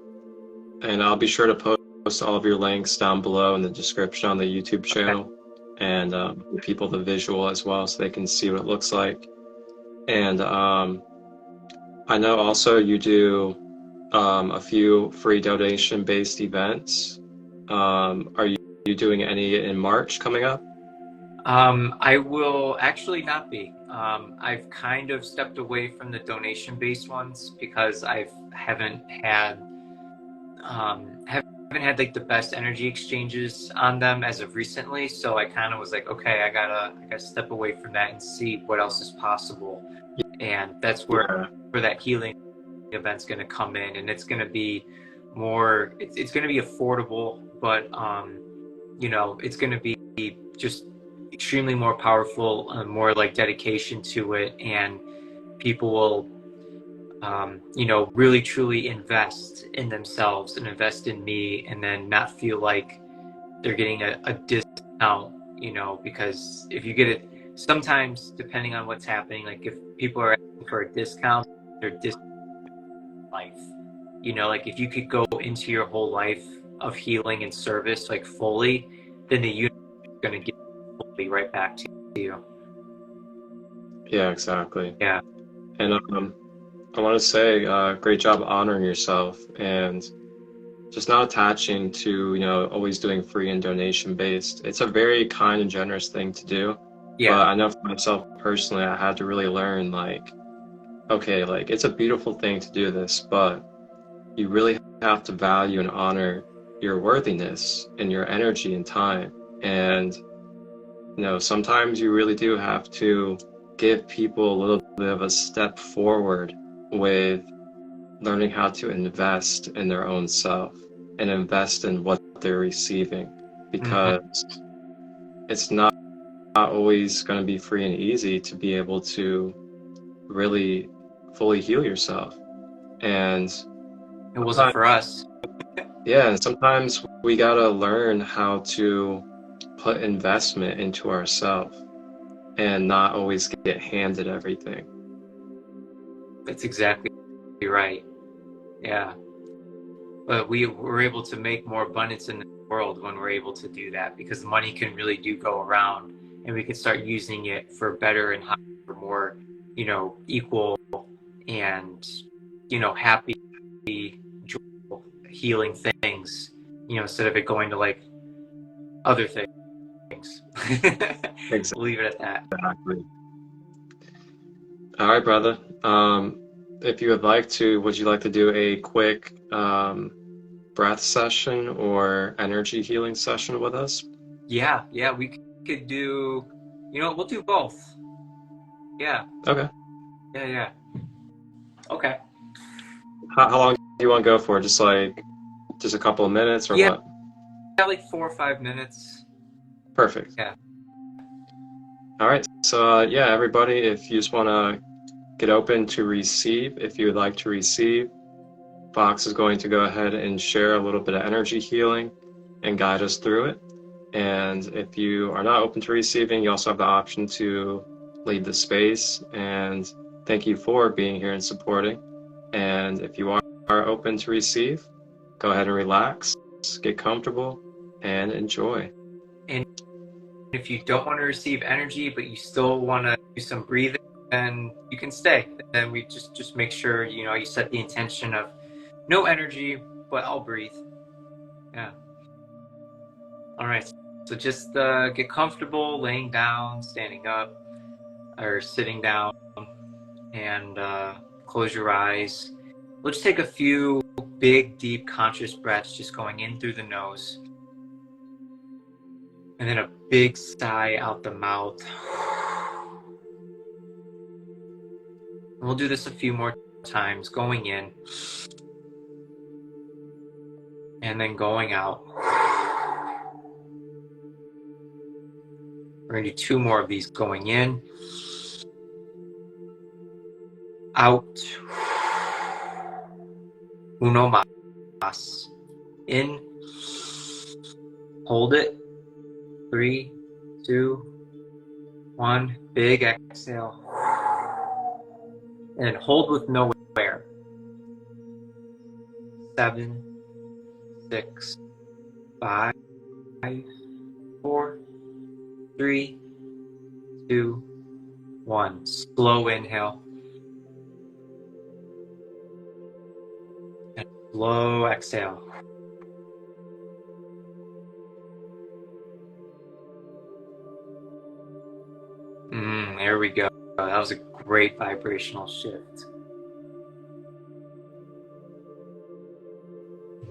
And I'll be sure to post all of your links down below in the description on the YouTube channel. Okay. And give people the visual as well, so they can see what it looks like. And I know also you do a few free donation-based events. Are you doing any in March coming up? I will actually not be. I've kind of stepped away from the donation-based ones because I haven't had like the best energy exchanges on them as of recently. So I kind of was like, okay, I gotta step away from that and see what else is possible. And that's where that healing event's going to come in, and it's going to be more. It's going to be affordable, but you know, it's going to be just extremely more powerful, more like dedication to it, and people will you know, really truly invest in themselves and invest in me, and then not feel like they're getting a discount, you know, because if you get it, sometimes depending on what's happening, like if people are asking for a discount, they're life, you know, like if you could go into your whole life of healing and service like fully, then the universe is going to give fully right back to you. Yeah, exactly. Yeah. And I want to say, great job honoring yourself and just not attaching to, you know, always doing free and donation based. It's a very kind and generous thing to do. Yeah. But I know for myself personally, I had to really learn, like, okay, like it's a beautiful thing to do this, but you really have to value and honor your worthiness and your energy and time. And, you know, sometimes you really do have to give people a little bit of a step forward with learning how to invest in their own self and invest in what they're receiving, because it's not always going to be free and easy to be able to really fully heal yourself. And It wasn't for us. yeah, and sometimes we got to learn how to put investment into ourselves and not always get handed everything. That's exactly right. Yeah. But we were able to make more abundance in the world when we're able to do that, because money can really do go around, and we can start using it for better and higher, for more, you know, equal and, you know, happy, joyful, healing things, you know, instead of it going to like other things. Exactly. We'll leave it at that. All right, brother. If you would like to, would you like to do a quick breath session or energy healing session with us? Yeah, we could do, you know, we'll do both. Yeah. Okay. Yeah. Okay. How long do you want to go for? Just a couple of minutes or what? Yeah, like 4 or 5 minutes. Perfect. Yeah. All right. So yeah, everybody, if you just want to get open to receive, if you would like to receive, Fox is going to go ahead and share a little bit of energy healing and guide us through it. And if you are not open to receiving, you also have the option to leave the space. And thank you for being here and supporting. And if you are open to receive, go ahead and relax, get comfortable, and enjoy. And if you don't want to receive energy, but you still want to do some breathing, then you can stay. Then we just make sure, you know, you set the intention of no energy, but I'll breathe. Yeah. All right. So just get comfortable, laying down, standing up, or sitting down, and close your eyes. We'll just take a few big, deep, conscious breaths, just going in through the nose. And then a big sigh out the mouth. And we'll do this a few more times, going in and then going out. We're going to do 2 more of these, going in, out. Uno más. In. Hold it. 3, 2, 1. Big exhale. And hold with no air. 7, 6, 5, 4, 3, 2, 1. Slow inhale. And Slow exhale. There we go. That was a great vibrational shift.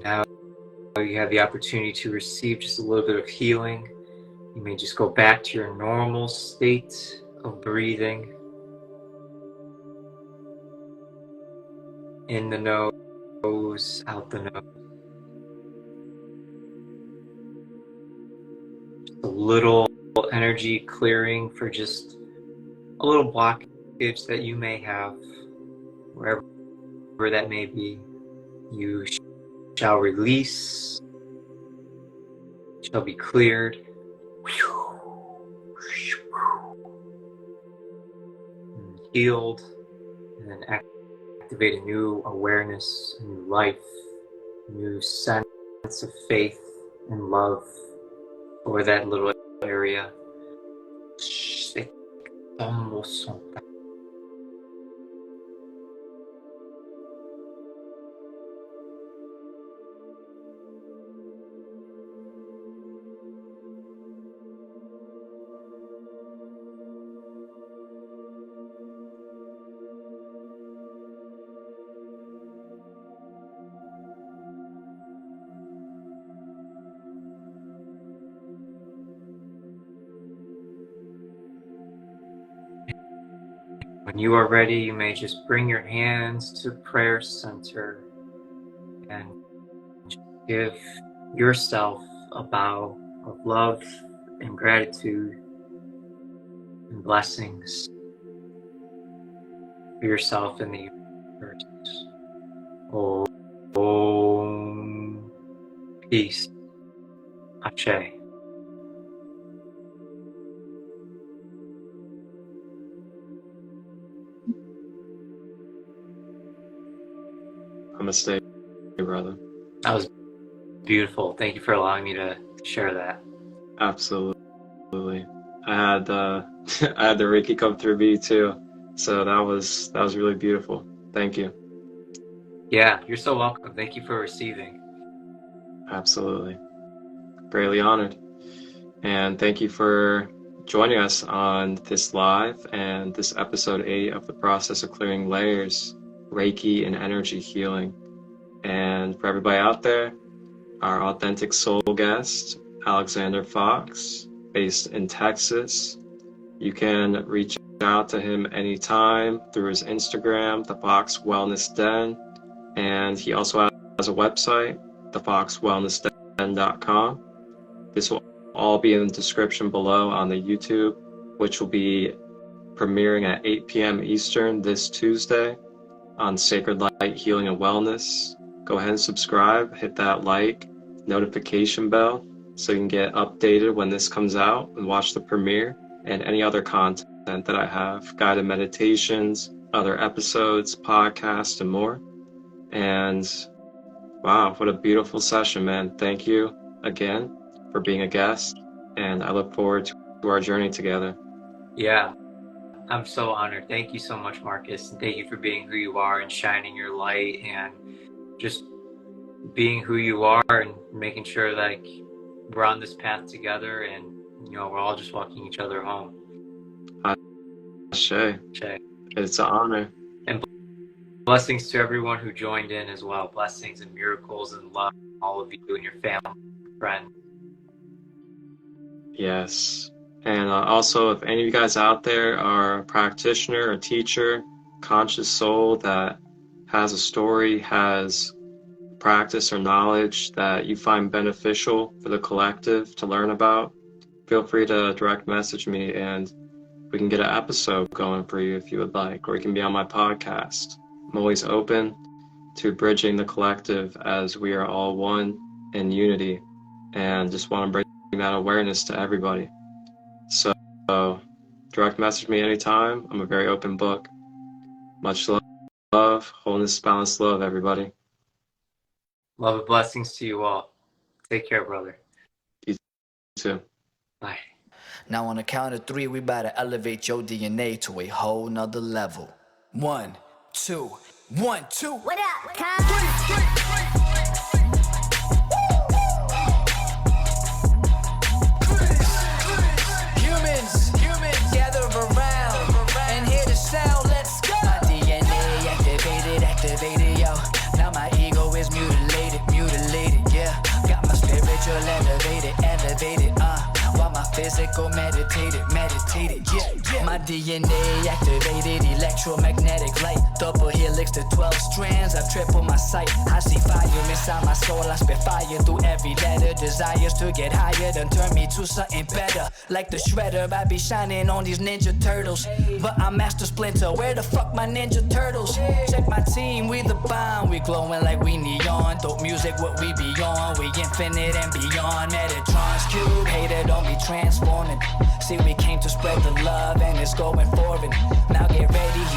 Now you have the opportunity to receive just a little bit of healing. You may just go back to your normal state of breathing. In the nose, out the nose. Just a little energy clearing for just a little blockage that you may have, wherever that may be. You shall release, shall be cleared. And healed, and then activate a new awareness, a new life, a new sense of faith and love for that little area. When you are ready, you may just bring your hands to prayer center and give yourself a bow of love and gratitude and blessings for yourself and the universe. Om. Peace. Ashe. Namaste, brother. That was beautiful. Thank you for allowing me to share that. Absolutely. I had I had the Reiki come through me too, so that was really beautiful. Thank you. Yeah, you're so welcome. Thank you for receiving. Absolutely. Greatly honored. And thank you for joining us on this live and this episode 8 of the Process of Clearing Layers, Reiki and Energy Healing. And for everybody out there, our authentic soul guest, Alexander Fox, based in Texas. You can reach out to him anytime through his Instagram, thefoxwellnessden. And he also has a website, thefoxwellnessden.com. This will all be in the description below on the YouTube, which will be premiering at 8 p.m. Eastern this Tuesday on Sacred Light Healing and Wellness. Go ahead and subscribe, hit that like, notification bell so you can get updated when this comes out and watch the premiere and any other content that I have, guided meditations, other episodes, podcasts, and more. And wow, what a beautiful session, man. Thank you again for being a guest, and I look forward to our journey together. Yeah, I'm so honored. Thank you so much, Marcus, and thank you for being who you are and shining your light and just being who you are and making sure that we're on this path together and we're all just walking each other home. Ashe. It's an honor. And blessings to everyone who joined in as well. Blessings and miracles and love to all of you and your family, friends. Yes. And also, if any of you guys out there are a practitioner, a teacher, conscious soul that has a story, has practice or knowledge that you find beneficial for the collective to learn about, feel free to direct message me and we can get an episode going for you if you would like, or you can be on my podcast. I'm always open to bridging the collective as we are all one in unity, and just want to bring that awareness to everybody. So direct message me anytime. I'm a very open book. Much love, wholeness, balanced love, everybody. Love and blessings to you all. Take care, brother. You too. Bye. Now on the count of 3, we about to elevate your DNA to a whole nother level. 1, 2, 1, 2. What up, cuz? physical, meditated, yeah. My DNA activated, electromagnetic light, double helix to 12 strands, I've tripled my sight. I see fire inside my soul, I spit fire through every letter. Desires to get higher, then turn me to something better. Like the shredder, I be shining on these ninja turtles, but I'm Master Splinter, where the fuck my ninja turtles? Check my team, we the bomb, we glowing like we neon. Dope music, what we be on, we infinite and beyond. Metatron's cube, hater, don't be transforming. See, we came to spread the love and it's going forward. Now get ready.